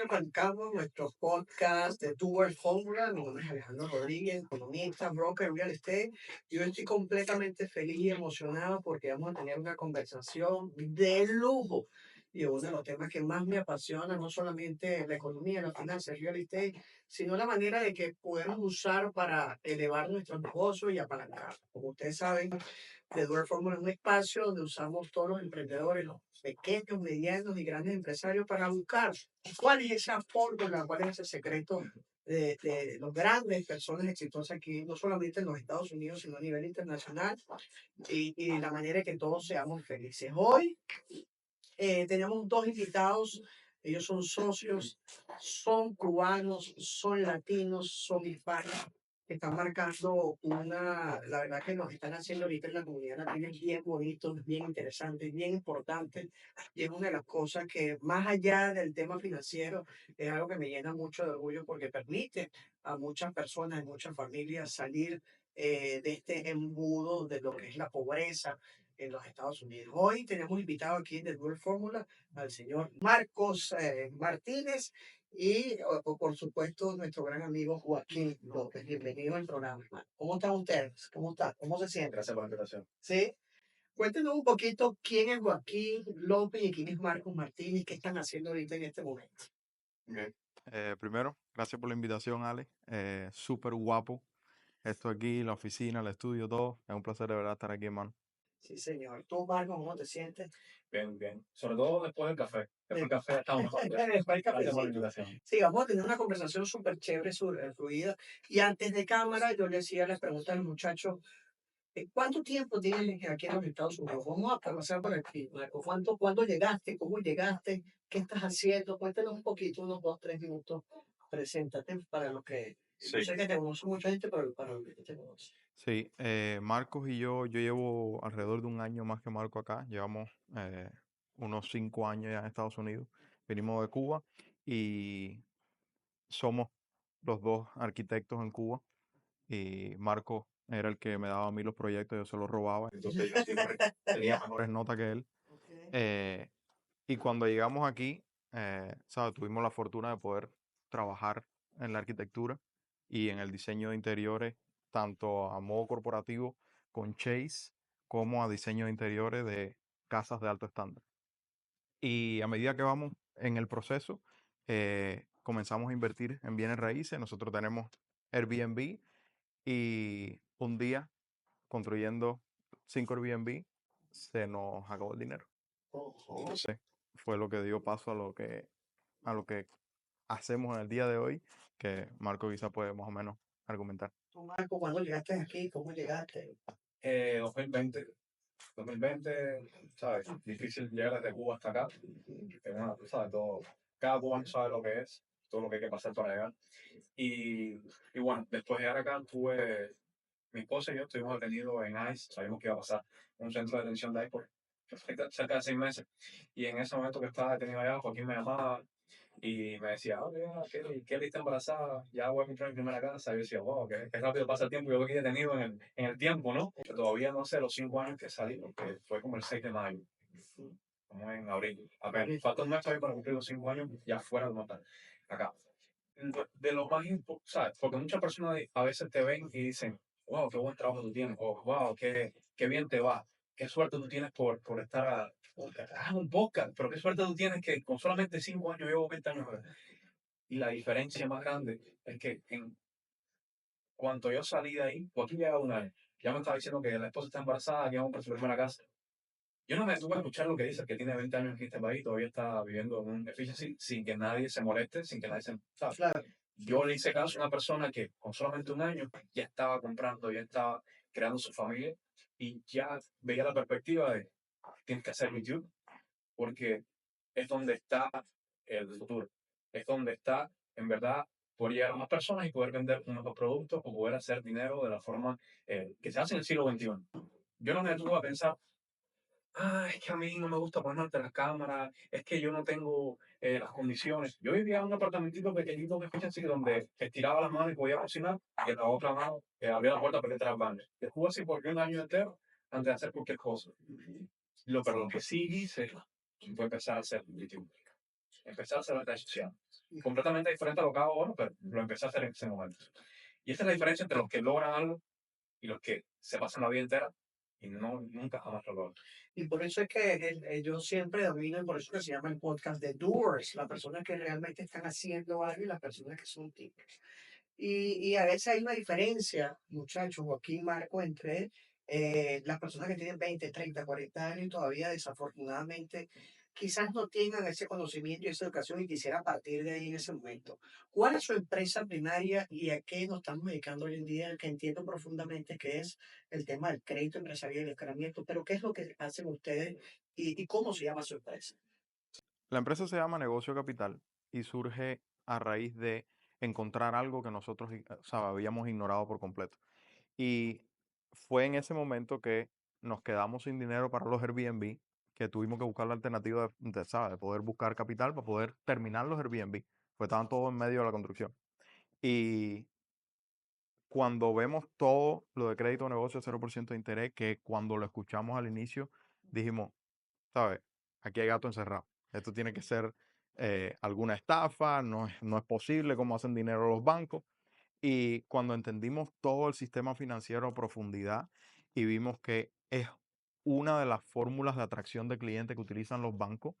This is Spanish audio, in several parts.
arrancamos nuestro podcast de Tour Fórmula. Mi nombre es Alejandro Rodríguez, economista, broker, real estate. Yo estoy completamente feliz y emocionado porque vamos a tener una conversación de lujo. Y uno de los temas que más me apasiona, no solamente la economía, la finanza, el real estate, sino la manera de que podemos usar para elevar nuestros negocios y apalancar. Como ustedes saben, The Dual Fórmula es un espacio donde usamos todos los emprendedores, los pequeños, medianos y grandes empresarios para buscar cuál es esa fórmula, cuál es ese secreto de los grandes personas exitosas aquí, no solamente en los Estados Unidos, sino a nivel internacional y la manera en que todos seamos felices. Hoy tenemos dos invitados, ellos son socios, son cubanos, son latinos, son hispanos, que están marcando la verdad que nos están haciendo ahorita en la comunidad latina bien bonitos, bien interesantes, bien importantes, y es una de las cosas que más allá del tema financiero, es algo que me llena mucho de orgullo porque permite a muchas personas, y muchas familias salir de este embudo de lo que es la pobreza en los Estados Unidos. Hoy tenemos invitado aquí de Dual Fórmula al señor Marcos Martínez y, por supuesto, nuestro gran amigo Joaquín López. Bienvenido al programa. ¿Cómo están ustedes? ¿Cómo está? ¿Cómo se sienten? Gracias por la invitación. Sí. Cuéntenos un poquito quién es Joaquín López y quién es Marcos Martínez, qué están haciendo ahorita en este momento. Okay. Primero, gracias por la invitación, Ale. Súper guapo. Esto aquí, la oficina, el estudio, todo. Es un placer de verdad estar aquí, hermano. Sí, señor. ¿Tú, Marcos, cómo te sientes? Bien, bien. Sobre todo después del café. Después del café estamos mejor. Después del Gracias por la cafecito. invitación. Sí, vamos a tener una conversación súper chévere, súper fluida. Y antes de cámara, yo le hacía las preguntas al muchacho, ¿cuánto tiempo tienes aquí en los Estados Unidos? Vamos a pasar por aquí, Marco. ¿Cuándo llegaste? ¿Cómo llegaste? ¿Qué estás haciendo? Cuéntanos un poquito, unos 2, 3 minutos. Preséntate para los que... Yo Sí, sé que te conoce mucha gente, pero para los que no te conoce. sí. Marcos y yo llevo alrededor de un año más que Marco acá. Llevamos unos 5 años ya en Estados Unidos. Venimos de Cuba y somos los dos arquitectos en Cuba. Y Marco era el que me daba a mí los proyectos, yo se los robaba, entonces yo siempre tenía mejores notas que él. Okay. Eh, y cuando llegamos aquí, ¿sabes? Tuvimos la fortuna de poder trabajar en la arquitectura y en el diseño de interiores, tanto a modo corporativo con Chase, como a diseño de interiores de casas de alto estándar. Y a medida que vamos en el proceso, comenzamos a invertir en bienes raíces. Nosotros tenemos Airbnb y un día, construyendo 5 Airbnb, se nos acabó el dinero. Ojo. Entonces, fue lo que dio paso a lo que hacemos en el día de hoy, que Marco quizá puede más o menos argumentar. Tú, Marco, ¿cuándo llegaste aquí? ¿Cómo llegaste? 2020, 2020, ¿sabes? Difícil llegar desde Cuba hasta acá. Tú sabes, todo, cada cubano sabe lo que es, todo lo que hay que pasar para llegar. Y bueno, después de llegar acá, mi esposa y yo estuvimos detenidos en ICE, sabíamos que iba a pasar un centro de detención de ICE por cerca de 6 meses. Y en ese momento que estaba detenido allá, Joaquín me llamaba y me decía, oye, Kelly está embarazada, ya voy a comprar mi primera casa. Y yo decía, wow, qué rápido pasa el tiempo, yo aquí detenido en el tiempo, ¿no? Que todavía no sé los 5 años que salí, porque fue como el 6 de mayo, como en abril. Apenas, falta un mes todavía para cumplir los 5 años, ya fuera de montar acá. De lo más importante, ¿sabes? Porque muchas personas a veces te ven y dicen, wow, qué buen trabajo tú tienes, o wow, qué bien te va, qué suerte tú tienes por estar un podcast, pero qué suerte tú tienes que con solamente 5 años llevo 20 años. Y la diferencia más grande es que en cuanto yo salí de ahí, Joaquín llega un año, ya me estaba diciendo que la esposa está embarazada, que vamos para su primera casa. Yo no me detuve a escuchar lo que dice, que tiene 20 años en este país, todavía está viviendo en un efficiency sin que nadie se moleste, sin que nadie se... ¿sabes? Claro. Yo le hice caso a una persona que con solamente un año ya estaba comprando, ya estaba creando su familia y ya veía la perspectiva de tienes que hacer YouTube porque es donde está el futuro, es donde está en verdad poder llegar a más personas y poder vender nuevos productos o poder hacer dinero de la forma que se hace en el siglo XXI. Yo no me detuve a pensar, es que a mí no me gusta ponerme ante las cámaras, es que yo no tengo las condiciones. Yo vivía en un apartamentito pequeñito que así donde estiraba las manos y podía cocinar y en la otra mano abría la puerta para entrar al baño. Estuve así por un año entero antes de hacer cualquier cosa. Pero lo que sí hice fue empezar a hacer YouTube. empecé a hacer la transición. Completamente diferente a lo que hago ahora, pero lo empecé a hacer en ese momento. Y esta es la diferencia entre los que logran algo y los que se pasan la vida entera y nunca jamás lo logran. Y por eso es que yo siempre domino, y por eso que se llama el podcast de doers, las personas que realmente están haciendo algo y las personas que son thinkers. Y a veces hay una diferencia, muchachos, Joaquín, Marco, entre las personas que tienen 20, 30, 40 años y todavía desafortunadamente quizás no tengan ese conocimiento y esa educación y quisiera partir de ahí en ese momento. ¿Cuál es su empresa primaria y a qué nos estamos dedicando hoy en día? Que entiendo profundamente que es el tema del crédito empresarial y el escalamiento, pero ¿qué es lo que hacen ustedes y cómo se llama su empresa? La empresa se llama Negocio Capital y surge a raíz de encontrar algo que nosotros o sea, habíamos ignorado por completo. Y fue en ese momento que nos quedamos sin dinero para los Airbnb, que tuvimos que buscar la alternativa ¿sabes? De poder buscar capital para poder terminar los Airbnb, pues estaban todos en medio de la construcción. Y cuando vemos todo lo de crédito de negocio 0% de interés, que cuando lo escuchamos al inicio, dijimos, ¿sabes? Aquí hay gato encerrado. Esto tiene que ser alguna estafa, no es posible cómo hacen dinero los bancos. Y cuando entendimos todo el sistema financiero a profundidad y vimos que es una de las fórmulas de atracción de clientes que utilizan los bancos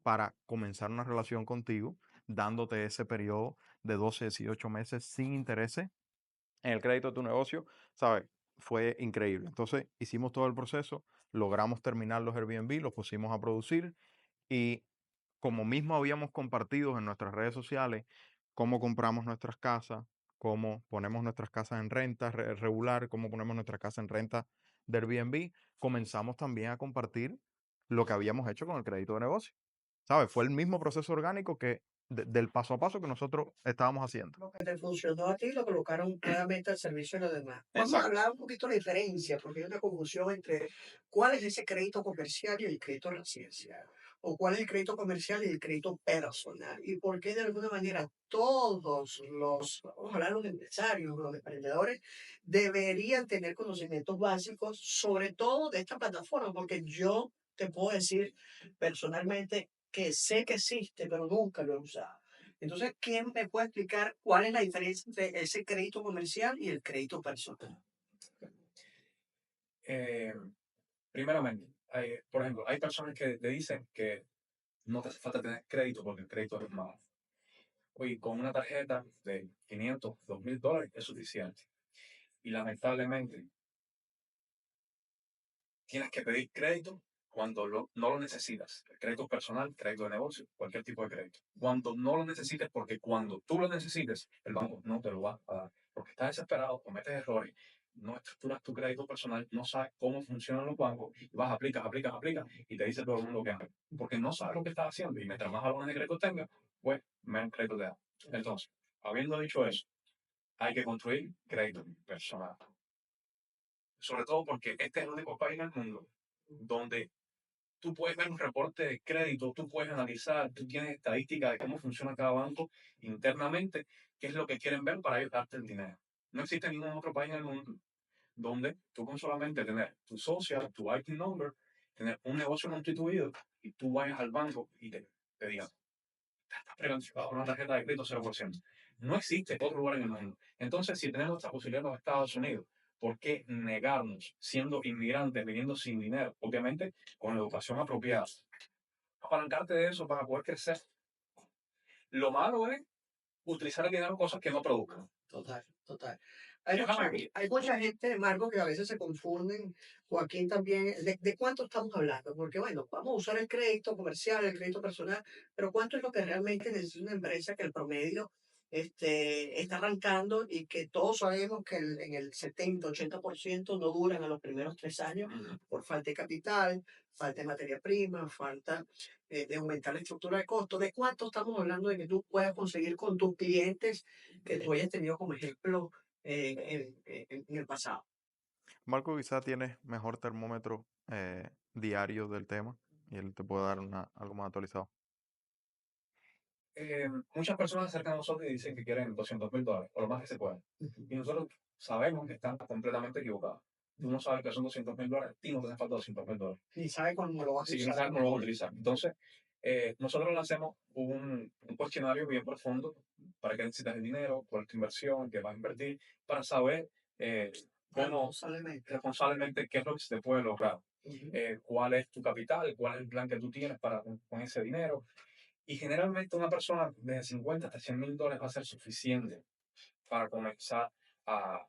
para comenzar una relación contigo, dándote ese periodo de 12, 18 meses sin intereses en el crédito de tu negocio, ¿sabes? Fue increíble. Entonces hicimos todo el proceso, logramos terminar los Airbnb, los pusimos a producir y como mismo habíamos compartido en nuestras redes sociales cómo compramos nuestras casas, cómo ponemos nuestras casas en renta regular, cómo ponemos nuestra casa en renta de Airbnb, comenzamos también a compartir lo que habíamos hecho con el crédito de negocio. ¿Sabes? Fue el mismo proceso orgánico que del paso a paso que nosotros estábamos haciendo. Lo que te funcionó a ti lo colocaron nuevamente al servicio de los demás. Vamos a Exacto. hablar un poquito de la diferencia, porque hay una confusión entre cuál es ese crédito comercial y el crédito residencial, o cuál es el crédito comercial y el crédito personal, y por qué de alguna manera todos los, vamos a hablar los empresarios, los emprendedores, deberían tener conocimientos básicos, sobre todo de esta plataforma, porque yo te puedo decir personalmente que sé que existe, pero nunca lo he usado. Entonces, ¿quién me puede explicar cuál es la diferencia entre ese crédito comercial y el crédito personal? Eh, Primeramente, por ejemplo, hay personas que te dicen que no te hace falta tener crédito porque el crédito es malo. Oye, con una tarjeta de 500, $2,000 es suficiente. Y lamentablemente, tienes que pedir crédito cuando no lo necesitas. El crédito personal, crédito de negocio, cualquier tipo de crédito. Cuando no lo necesites, porque cuando tú lo necesites, el banco no te lo va a dar. Porque estás desesperado, cometes errores, no estructuras tu crédito personal, no sabes cómo funcionan los bancos, y vas, aplicas, y te dice todo el mundo que haga. Porque no sabes lo que estás haciendo. Y mientras más balones de crédito tengas, pues menos crédito te da. Entonces, habiendo dicho eso, hay que construir crédito personal. Sobre todo porque este es el único país en el mundo donde tú puedes ver un reporte de crédito, tú puedes analizar, tú tienes estadísticas de cómo funciona cada banco internamente, qué es lo que quieren ver para ellos darte el dinero. No existe ningún otro país en el mundo donde tú con solamente tener tu social, tu IT number, tener un negocio constituido y tú vayas al banco y te digan, estás prevencionado con una tarjeta de crédito 0%. No existe otro lugar en el mundo. Entonces, si tenemos esta posibilidad en los Estados Unidos, ¿por qué negarnos, siendo inmigrantes, viniendo sin dinero? Obviamente, con la educación apropiada. Apalancarte de eso para poder crecer. Lo malo es utilizar el dinero en cosas que no produzcan. Total, total. Es la mayoría. Hay mucha gente, Marco, que a veces se confunden. Joaquín también. ¿De cuánto estamos hablando? Porque, bueno, vamos a usar el crédito comercial, el crédito personal, pero ¿cuánto es lo que realmente necesita una empresa que el promedio está arrancando y que todos sabemos que en el 70-80% no duran a los primeros 3 años por falta de capital, falta de materia prima, falta de aumentar la estructura de costos? ¿De cuánto estamos hablando de que tú puedas conseguir con tus clientes que tú hayas tenido como ejemplo en el pasado? Marco quizá tiene mejor termómetro diario del tema y él te puede dar algo más actualizado. Muchas personas se acercan a nosotros y dicen que quieren $200,000, o lo más que se pueda. Ujú. Y nosotros sabemos que están completamente equivocados. Tú no sabes que son $200,000, a ti no te hace falta $200,000. Ni sabe cuándo lo vas a Si no usar. sabes cómo lo vas a utilizar. Entonces, nosotros le hacemos un cuestionario bien profundo para qué necesitas el dinero, cuál es tu inversión, qué vas a invertir, para saber cómo Responsablemente. responsablemente qué es lo que se te puede lograr, Ujú. cuál es tu capital, cuál es el plan que tú tienes para con ese dinero. Y generalmente una persona de 50 hasta $100,000 va a ser suficiente para comenzar a,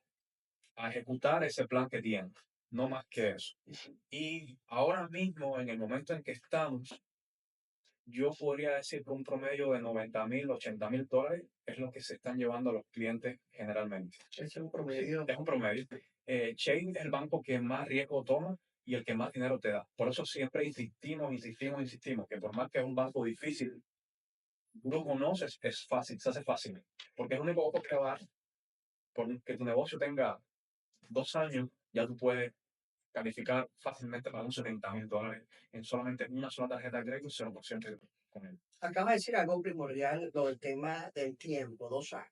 a ejecutar ese plan que tiene, no más que eso. Y ahora mismo, en el momento en que estamos, yo podría decir que un promedio de 90,000, $80,000 es lo que se están llevando los clientes generalmente. Ese es un Sí, promedio. es un promedio. Chase es el banco que más riesgo toma y el que más dinero te da. Por eso siempre insistimos, que por más que es un banco difícil, tú lo conoces, es fácil, se hace fácil. Porque es el único banco que va, por que tu negocio tenga 2 años, ya tú puedes calificar fácilmente para un $70,000 en solamente una sola tarjeta de crédito y 0% con él. Acaba de decir algo primordial, lo del tema del tiempo, 2 años.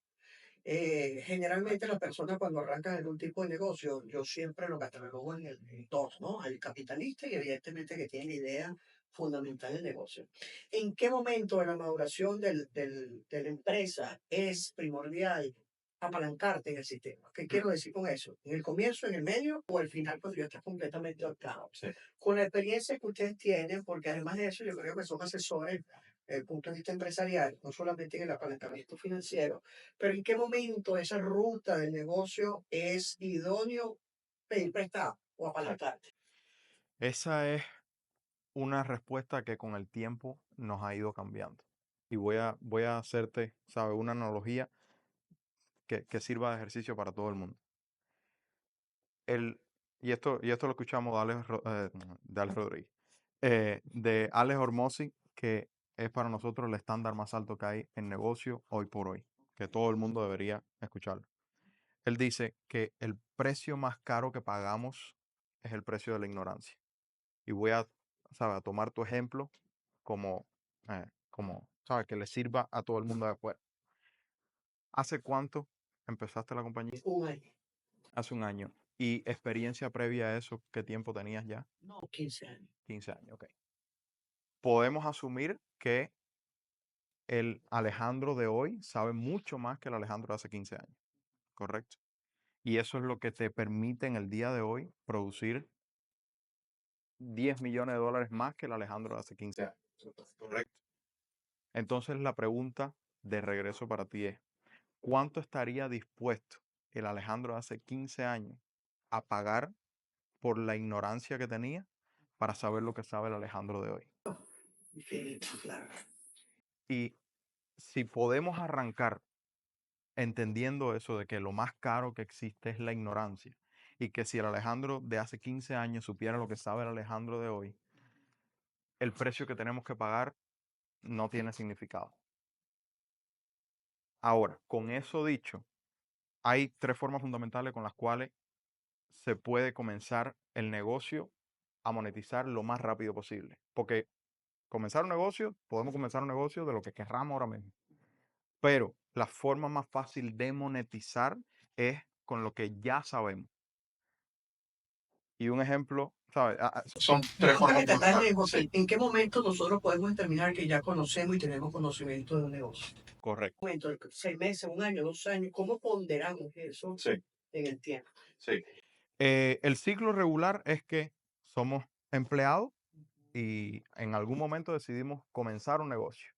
Generalmente las personas cuando arrancan algún tipo de negocio, yo siempre lo catalogo en dos, ¿no? El capitalista y evidentemente que tiene la idea fundamental del negocio. ¿En qué momento de la maduración de la empresa es primordial apalancarte en el sistema? ¿Qué quiero decir con eso? ¿En el comienzo, en el medio o al final cuando ya estás completamente ahorcado? Sí. Con la experiencia que ustedes tienen, porque además de eso yo creo que son asesores desde el punto de vista empresarial, no solamente en el apalancamiento financiero, pero ¿en qué momento esa ruta del negocio es idóneo pedir prestado o apalancarte? Esa es una respuesta que con el tiempo nos ha ido cambiando. Y voy a hacerte, ¿sabes? Una analogía que sirva de ejercicio para todo el mundo. El, y esto lo escuchamos de Alex Rodríguez, de Alex Hormozzi, que es para nosotros el estándar más alto que hay en negocio hoy por hoy, que todo el mundo debería escucharlo. Él dice que el precio más caro que pagamos es el precio de la ignorancia. Y voy a, ¿sabes? A tomar tu ejemplo como, ¿sabes? Que le sirva a todo el mundo de afuera. ¿Hace cuánto empezaste la compañía? Un año, Hace un año. ¿Y experiencia previa a eso, qué tiempo tenías ya? no, 15 años. 15 años, ok. Podemos asumir que el Alejandro de hoy sabe mucho más que el Alejandro de hace 15 años, ¿correcto? Y eso es lo que te permite en el día de hoy producir 10 millones de dólares más que el Alejandro de hace 15 años, ¿correcto? Entonces la pregunta de regreso para ti es, ¿cuánto estaría dispuesto el Alejandro de hace 15 años a pagar por la ignorancia que tenía para saber lo que sabe el Alejandro de hoy? Infinito, claro. Y si podemos arrancar entendiendo eso de que lo más caro que existe es la ignorancia y que si el Alejandro de hace 15 años supiera lo que sabe el Alejandro de hoy, el precio que tenemos que pagar no tiene significado. Ahora, con eso dicho, hay tres formas fundamentales con las cuales se puede comenzar el negocio a monetizar lo más rápido posible. Porque comenzar un negocio, podemos comenzar un negocio de lo que querramos ahora mismo. Pero la forma más fácil de monetizar es con lo que ya sabemos. Y un ejemplo, ¿sabes? Son tres formas Déjame fundamentales. tratarle, José, Sí, ¿en qué momento nosotros podemos determinar que ya conocemos y tenemos conocimiento de un negocio? correcto. Momento, 6 meses, un año, 2 años, ¿cómo ponderamos eso Sí, en el tiempo? sí. El ciclo regular es que somos empleados y en algún momento decidimos comenzar un negocio.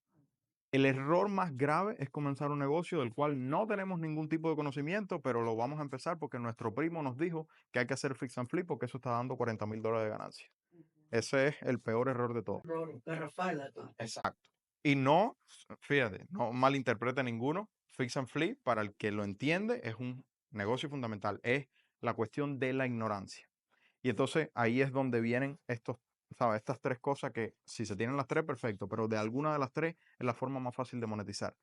El error más grave es comenzar un negocio del cual no tenemos ningún tipo de conocimiento, pero lo vamos a empezar porque nuestro primo nos dijo que hay que hacer fix and flip porque eso está dando $40,000 de ganancia. Ese es el peor error de todo. Error garrafal. Exacto. Y no, fíjate, no malinterprete ninguno. Fix and flip, para el que lo entiende, es un negocio fundamental. Es la cuestión de la ignorancia. Y entonces ahí es donde vienen ¿sabes? Estas tres cosas que si se tienen las tres, perfecto, pero de alguna de las tres es la forma más fácil de monetizar.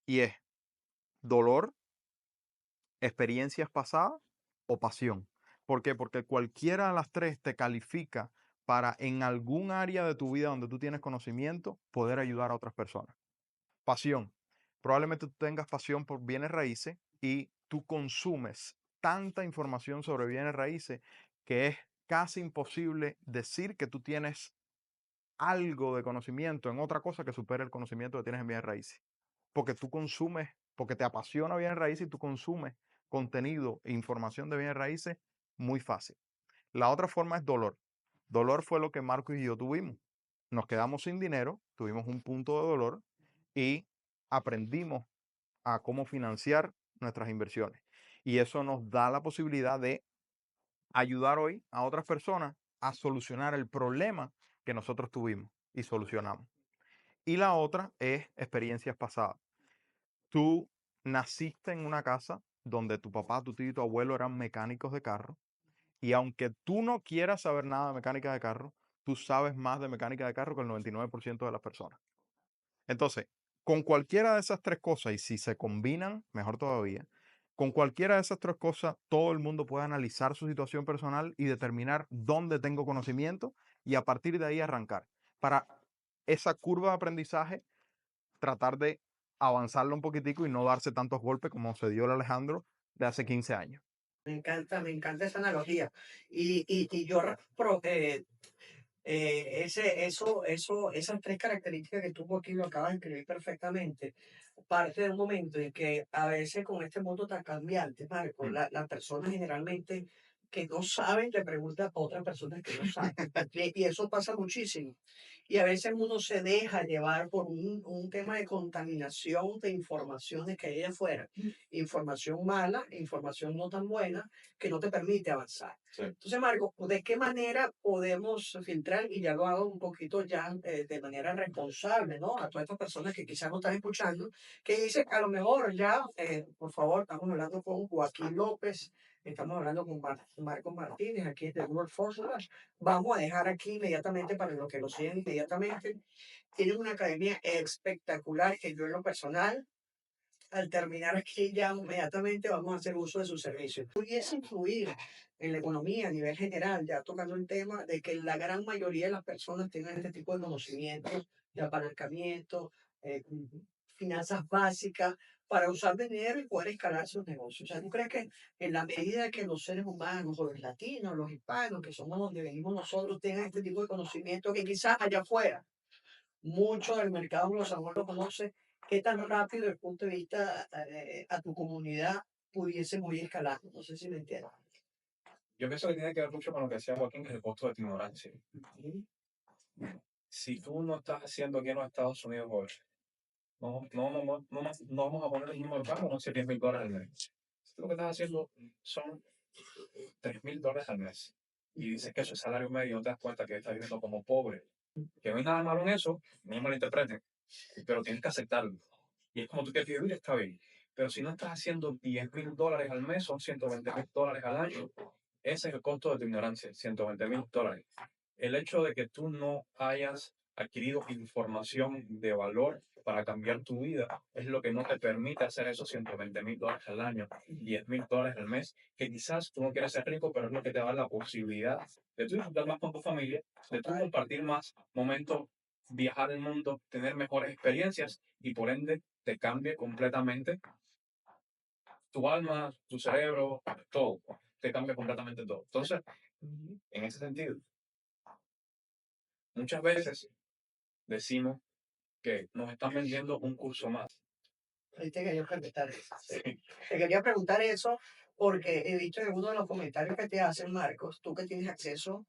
Y es dolor, experiencias pasadas o pasión. ¿Por qué? Porque cualquiera de las tres te califica para en algún área de tu vida donde tú tienes conocimiento poder ayudar a otras personas. Pasión. Probablemente tú tengas pasión por bienes raíces y tú consumes tanta información sobre bienes raíces que es casi imposible decir que tú tienes algo de conocimiento en otra cosa que supere el conocimiento que tienes en bienes raíces. Porque tú consumes, porque te apasiona bienes raíces y tú consumes contenido e información de bienes raíces muy fácil. La otra forma es dolor. Dolor fue lo que Marcos y yo tuvimos. Nos quedamos sin dinero, tuvimos un punto de dolor y aprendimos a cómo financiar nuestras inversiones. Y eso nos da la posibilidad de ayudar hoy a otras personas a solucionar el problema que nosotros tuvimos y solucionamos. Y la otra es experiencias pasadas. Tú naciste en una casa donde tu papá, tu tío y tu abuelo eran mecánicos de carro, y aunque tú no quieras saber nada de mecánica de carro, tú sabes más de mecánica de carro que el 99% de las personas. Entonces, con cualquiera de esas tres cosas, y si se combinan, mejor todavía, con cualquiera de esas tres cosas, todo el mundo puede analizar su situación personal y determinar dónde tengo conocimiento y a partir de ahí arrancar. Para esa curva de aprendizaje, tratar de avanzarla un poquitico y no darse tantos golpes como se dio el Alejandro de hace 15 años. Me encanta esa analogía. Y yo esas tres características que tú aquí lo acabas de escribir perfectamente, parte de un momento en que a veces con este mundo tan cambiante, Marco, las personas generalmente que no saben le preguntan a otras personas que no saben. Y eso pasa muchísimo. Y a veces uno se deja llevar por un tema de contaminación de informaciones que hay afuera. Información mala, información no tan buena, que no te permite avanzar. Sí. Entonces, Marco, ¿de qué manera podemos filtrar? Y ya lo hago un poquito ya de manera responsable, ¿no? A todas estas personas que quizás no están escuchando, que dicen, a lo mejor ya, por favor, estamos hablando con Joaquín López, estamos hablando con Marco Martínez, aquí de World Formula. Vamos a dejar aquí inmediatamente para los que lo siguen inmediatamente. Tienen una academia espectacular que yo en lo personal, al terminar aquí ya inmediatamente vamos a hacer uso de sus servicios. Pudiese influir en la economía a nivel general, ya tocando el tema de que la gran mayoría de las personas tengan este tipo de conocimientos de apalancamiento, eh, finanzas básicas, para usar dinero y poder escalar sus negocios. O sea, ¿tú crees que en la medida que los seres humanos, o los latinos, los hispanos, que somos donde venimos nosotros, tengan este tipo de conocimiento que quizás allá afuera mucho del mercado anglosajón lo conoce, qué tan rápido desde el punto de vista a tu comunidad pudiésemos ir escalando? No sé si me entiendes. Yo pienso que tiene que ver mucho con lo que decía Joaquín, que es el costo de tu ignorancia. Si tú no estás haciendo aquí en los Estados Unidos hoy, no vamos a poner el número claro, no sé, $10,000 al mes. Si tú lo que estás haciendo son $3,000 al mes y dices que eso es salario medio, no te das cuenta que estás viviendo como pobre. Que no hay nada malo en eso, no me malinterpreten, pero tienes que aceptarlo. Y es como tú quieres vivir, está bien. Pero si no estás haciendo $10,000 al mes, son $120,000 al año. Ese es el costo de tu ignorancia, $120,000. El hecho de que tú no hayas adquirido información de valor para cambiar tu vida es lo que no te permite hacer esos $120,000 al año, $10,000 al mes, que quizás tú no quieres ser rico, pero es lo que te da la posibilidad de tú disfrutar más con tu familia, de tú compartir más momentos, viajar el mundo, tener mejores experiencias y por ende te cambie completamente tu alma, tu cerebro, todo. Te cambia completamente todo. Entonces, en ese sentido, muchas veces decimos que nos están vendiendo un curso más. Ahí te quería preguntar eso. Sí. Te quería preguntar eso porque he visto en uno de los comentarios que te hacen, Marcos, tú que tienes acceso,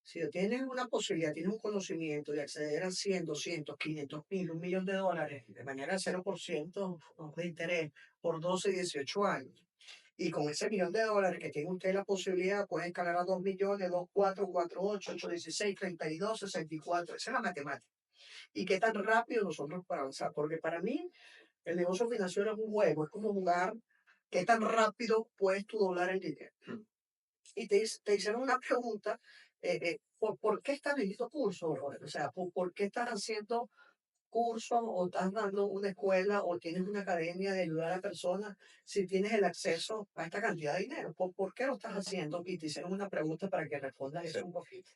si tienes una posibilidad, tienes un conocimiento de acceder a 100, 200, 500,000, $1,000,000 de manera 0% de interés por 12, 18 años. Y con ese $1,000,000 que tiene usted la posibilidad, puede escalar a 2,000,000, 2, 4, 4, 8, 8, 16, 32, 64. Esa es la matemática. Y qué tan rápido nosotros para avanzar. Porque para mí, el negocio financiero es un juego, es como jugar. ¿Qué tan rápido puedes tú doblar el dinero? Y te hicieron una pregunta, ¿por qué estás vendiendo cursos, Robert? O sea, ¿por qué estás haciendo cursos o estás dando una escuela o tienes una academia de ayudar a personas si tienes el acceso a esta cantidad de dinero? ¿Por qué lo estás haciendo? Y te hicieron una pregunta para que respondas Sí. eso un poquito.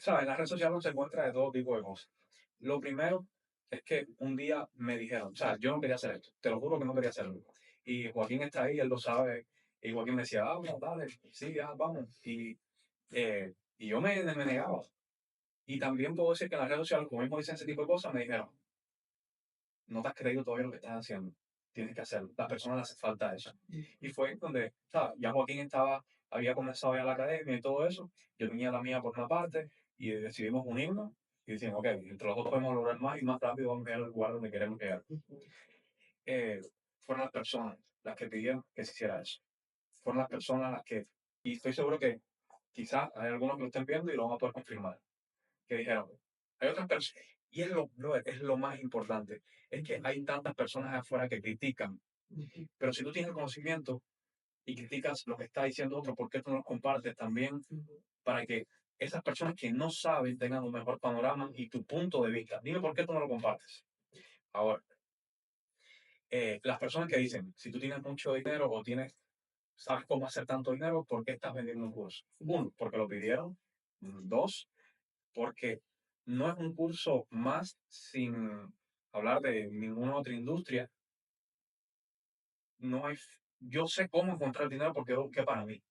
¿Sabes? En las redes sociales uno se encuentra de todo tipo de cosas. Lo primero es que un día me dijeron, o sea, yo no quería hacer esto, te lo juro que no quería hacerlo. Y Joaquín está ahí, él lo sabe, y Joaquín me decía, bueno, dale, sí, vamos. Y yo me negaba. Y también puedo decir que en las redes sociales, como mismo dicen ese tipo de cosas, me dijeron, no te has creído todavía lo que estás haciendo. Tienes que hacerlo. Las personas les hace falta eso. Y fue donde, ¿sabes? Ya Joaquín había comenzado ya la academia y todo eso. Yo tenía la mía por una parte y decidimos unirnos y decimos, ok, entre los dos podemos lograr más y más rápido vamos a llegar al lugar donde queremos llegar. Eh, Fueron las personas las que pidieron que se hiciera eso. Fueron las personas las que, y estoy seguro que quizás hay algunos que lo estén viendo y lo van a poder confirmar, que dijeron, hay otras personas, y es lo más importante, es que hay tantas personas afuera que critican, pero si tú tienes el conocimiento y criticas lo que está diciendo otro, ¿por qué tú no lo compartes también para que esas personas que no saben tengan un mejor panorama y tu punto de vista? Dime por qué tú no lo compartes. Ahora, las personas que dicen, si tú tienes mucho dinero o sabes cómo hacer tanto dinero, ¿por qué estás vendiendo un curso? Uno, porque lo pidieron. Dos, porque no es un curso más sin hablar de ninguna otra industria. No hay, yo sé cómo encontrar dinero porque lo busqué para mí.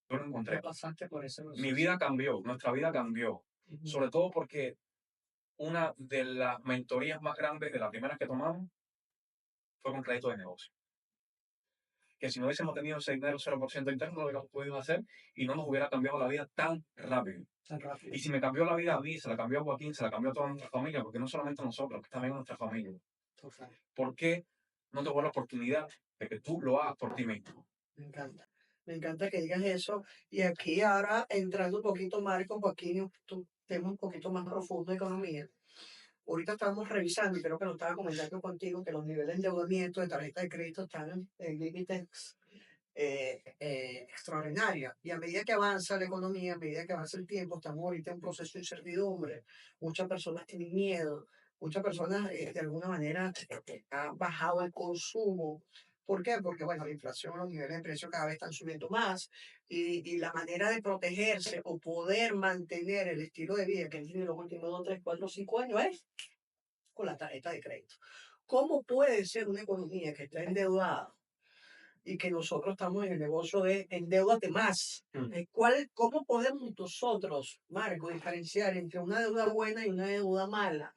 Yo lo Ya encontré. pasaste por ese Mi proceso. vida cambió, nuestra vida cambió. Ujú. Sobre todo porque una de las mentorías más grandes de las primeras que tomamos fue con crédito de negocio. Que si no hubiésemos tenido ese dinero 0% interno, no lo hubiéramos podido hacer y no nos hubiera cambiado la vida tan rápido. Tan rápido. Y si me cambió la vida a mí, se la cambió a Joaquín, se la cambió a toda nuestra familia, porque no solamente a nosotros, que también a nuestra familia. Total. ¿Por qué no te voy a dar la oportunidad de que tú lo hagas por ti mismo? Me encanta. Me encanta que digas eso. Y aquí ahora entrando un poquito más con Joaquín, tu tema un poquito más profundo de economía. Ahorita estamos revisando, y creo que lo estaba comentando contigo, que los niveles de endeudamiento de tarjeta de crédito están en límites extraordinarios. Y a medida que avanza la economía, a medida que avanza el tiempo, estamos ahorita en un proceso de incertidumbre. Muchas personas tienen miedo, muchas personas de alguna manera han bajado el consumo. ¿Por qué? Porque, bueno, la inflación, los niveles de precios cada vez están subiendo más y la manera de protegerse o poder mantener el estilo de vida que han tenido los últimos 2, 3, 4, 5 años es con la tarjeta de crédito. ¿Cómo puede ser una economía que está endeudada y que nosotros estamos en el negocio de endeudate más? ¿Cómo podemos nosotros, Marco, diferenciar entre una deuda buena y una deuda mala?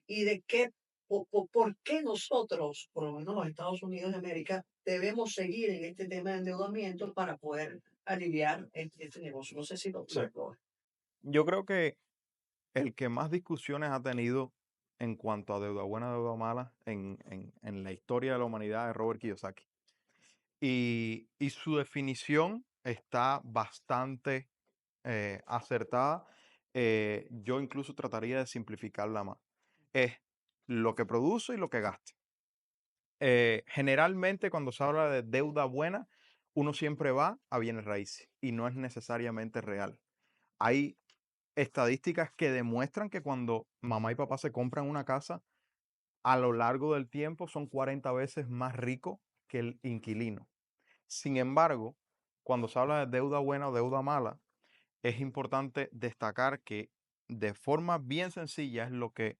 ¿Y de qué, por qué nosotros, por lo menos los Estados Unidos de América, debemos seguir en este tema de endeudamiento para poder aliviar este negocio? No sé si Sí. lo Yo creo que el que más discusiones ha tenido en cuanto a deuda buena, deuda mala en la historia de la humanidad es Robert Kiyosaki. Y su definición está bastante acertada. Yo incluso trataría de simplificarla más. Es lo que produce y lo que gasta. Generalmente cuando se habla de deuda buena, uno siempre va a bienes raíces y no es necesariamente real. Hay estadísticas que demuestran que cuando mamá y papá se compran una casa, a lo largo del tiempo son 40 veces más ricos que el inquilino. Sin embargo, cuando se habla de deuda buena o deuda mala, es importante destacar que de forma bien sencilla es lo que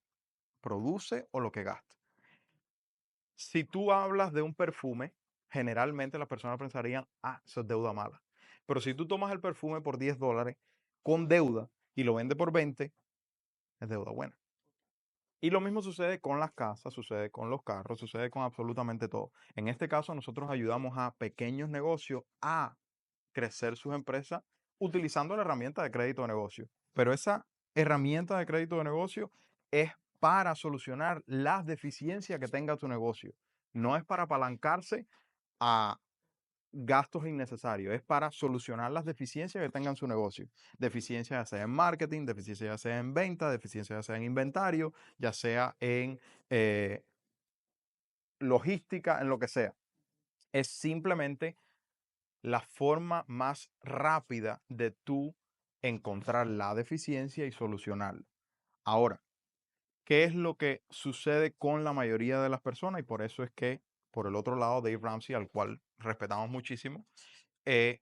produce o lo que gasta. Si tú hablas de un perfume, generalmente las personas pensarían, ah, eso es deuda mala. Pero si tú tomas el perfume por $10 con deuda y lo vendes por 20, es deuda buena. Y lo mismo sucede con las casas, sucede con los carros, sucede con absolutamente todo. En este caso, nosotros ayudamos a pequeños negocios a crecer sus empresas utilizando la herramienta de crédito de negocio. Pero esa herramienta de crédito de negocio es para solucionar las deficiencias que tenga tu negocio. No es para apalancarse a gastos innecesarios, es para solucionar las deficiencias que tenga en su negocio. Deficiencias ya sea en marketing, deficiencias ya sea en venta, deficiencias ya sea en inventario, ya sea en eh, logística, en lo que sea. Es simplemente la forma más rápida de tú encontrar la deficiencia y solucionarla. Ahora, ¿qué es lo que sucede con la mayoría de las personas? Y por eso es que, por el otro lado, Dave Ramsey, al cual respetamos muchísimo, eh,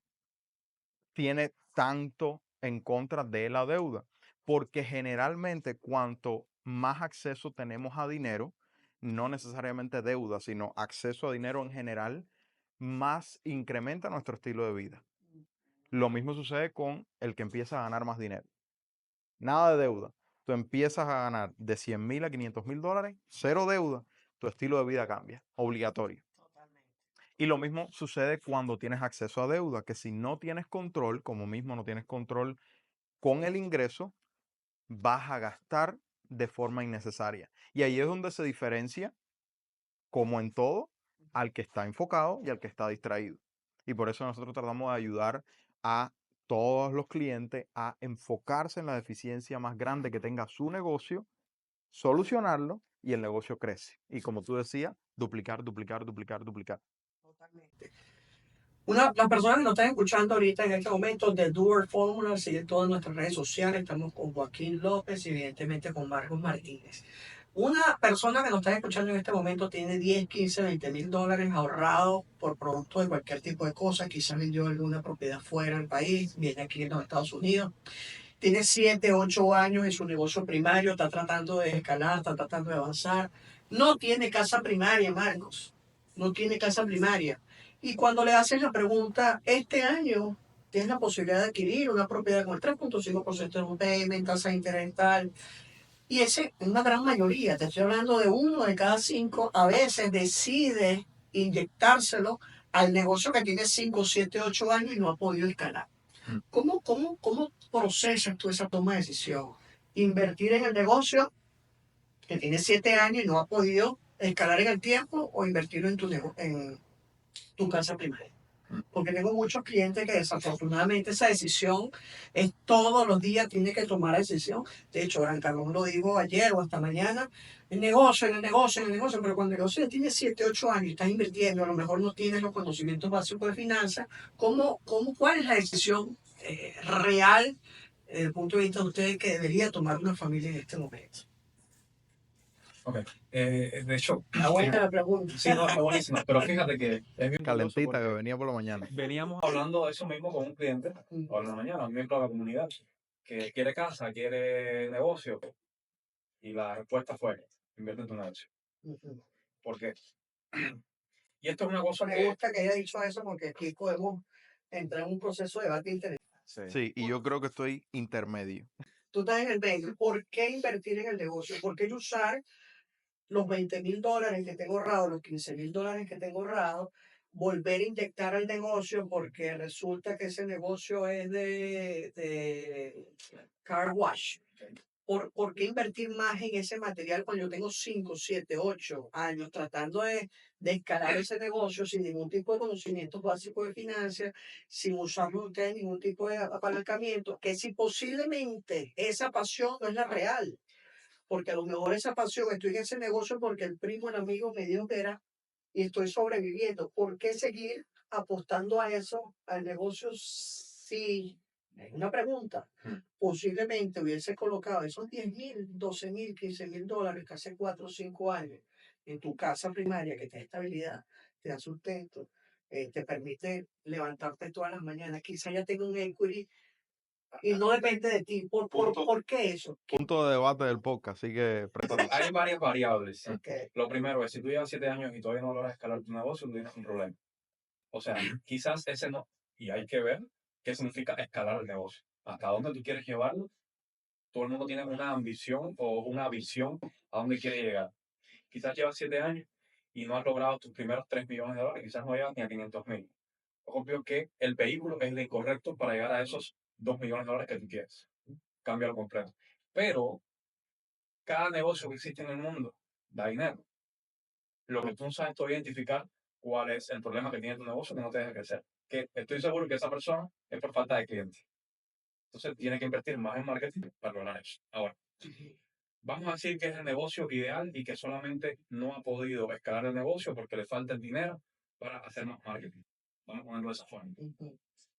tiene tanto en contra de la deuda, porque generalmente cuanto más acceso tenemos a dinero, no necesariamente deuda, sino acceso a dinero en general, más incrementa nuestro estilo de vida. Lo mismo sucede con el que empieza a ganar más dinero. Nada de deuda. tú empiezas a ganar de 100,000 a 500,000 dólares, cero deuda, tu estilo de vida cambia, obligatorio. Totalmente. Y lo mismo sucede cuando tienes acceso a deuda, que si no tienes control, como mismo no tienes control con el ingreso, vas a gastar de forma innecesaria. Y ahí es donde se diferencia, como en todo, al que está enfocado y al que está distraído. Y por eso nosotros tratamos de ayudar a todos los clientes a enfocarse en la deficiencia más grande que tenga su negocio, solucionarlo y el negocio crece. Y como tú decías, duplicar, duplicar, duplicar, duplicar. Totalmente. Las personas que nos están escuchando ahorita en este momento de Doer Fórmula, siguen todas nuestras redes sociales. Estamos con Joaquín López y evidentemente con Marcos Martínez. Una persona que nos está escuchando en este momento tiene 10, 15, 20 mil dólares ahorrados por producto de cualquier tipo de cosa. Quizás vendió alguna propiedad fuera del país, viene aquí en los Estados Unidos. Tiene 7, 8 años en su negocio primario, está tratando de escalar, está tratando de avanzar. No tiene casa primaria, Marcos. No tiene casa primaria. Y cuando le hacen la pregunta, este año tienes la posibilidad de adquirir una propiedad con el 3.5% de un payment, tasa de interés tal. Y ese es una gran mayoría, te estoy hablando de 1 de cada 5, a veces decide inyectárselo al negocio que tiene 5, 7, 8 años y no ha podido escalar. ¿Cómo procesas tú esa toma de decisión? ¿Invertir en el negocio que tiene 7 años y no ha podido escalar en el tiempo o invertirlo en tu casa primaria? Porque tengo muchos clientes que desafortunadamente esa decisión es todos los días, tiene que tomar la decisión. De hecho, Gran Carlos lo dijo ayer o hasta mañana, el negocio, en el negocio, en el negocio, pero cuando el negocio ya tiene 7, 8 años y estás invirtiendo, a lo mejor no tienes los conocimientos básicos de finanzas, ¿cuál es la decisión real desde el punto de vista de ustedes que debería tomar una familia en este momento? Ok. De hecho, Está buena la pregunta. sí, no, está buenísimo. Pero fíjate que es bien curioso Calentita que porque venía por la mañana. veníamos hablando de eso mismo con un cliente por la mañana, un miembro de la comunidad, que quiere casa, quiere negocio. Y la respuesta fue, invierte en tu negocio. ¿Por qué? Y esto es una cosa Me que... gusta que haya dicho eso porque aquí podemos entrar en un proceso de debate interesante. Sí, y yo creo que estoy intermedio. Tú estás en el medio. ¿Por qué invertir en el negocio? ¿Por qué yo usar los 20 mil dólares que tengo ahorrados, los 15 mil dólares que tengo ahorrados, volver a inyectar al negocio porque resulta que ese negocio es de car wash? ¿Por qué invertir más en ese material cuando yo tengo 5, 7, 8 años tratando de escalar ese negocio sin ningún tipo de conocimientos básicos de finanzas, sin usarlo ustedes ningún tipo de apalancamiento? Que si posiblemente esa pasión no es la real, porque a lo mejor esa pasión, estoy en ese negocio porque el primo, el amigo me dijo que era y estoy sobreviviendo. ¿Por qué seguir apostando a eso, al negocio, si, es una pregunta, posiblemente hubiese colocado esos 10 mil, 12 mil, 15 mil dólares que hace 4 o 5 años en tu casa primaria que te da estabilidad, te da sustento, te permite levantarte todas las mañanas, quizá ya tenga un equity y no depende de ti? ¿Por qué eso? Punto de debate del podcast, así que Hay varias variables. ¿Sí? Ok. Lo primero es, si tú llevas 7 años y todavía no logras escalar tu negocio, tú tienes un problema. O sea, quizás ese no. Y hay que ver qué significa escalar el negocio. Hasta dónde tú quieres llevarlo. Todo el mundo tiene una ambición o una visión a dónde quiere llegar. Quizás llevas 7 años y no has logrado tus primeros 3 millones de dólares. Quizás no llegas ni a 500,000. Obvio que el vehículo es el incorrecto para llegar a esos 2 millones de dólares que tú quieres. Cámbialo completo. Pero cada negocio que existe en el mundo da dinero. Lo que tú no sabes todavía identificar cuál es el problema que tiene tu negocio que no te deja crecer. Que estoy seguro que esa persona es por falta de clientes. Entonces tiene que invertir más en marketing para lograr eso. Ahora, vamos a decir que es el negocio ideal y que solamente no ha podido escalar el negocio porque le falta el dinero para hacer más marketing. Vamos a ponerlo de esa forma.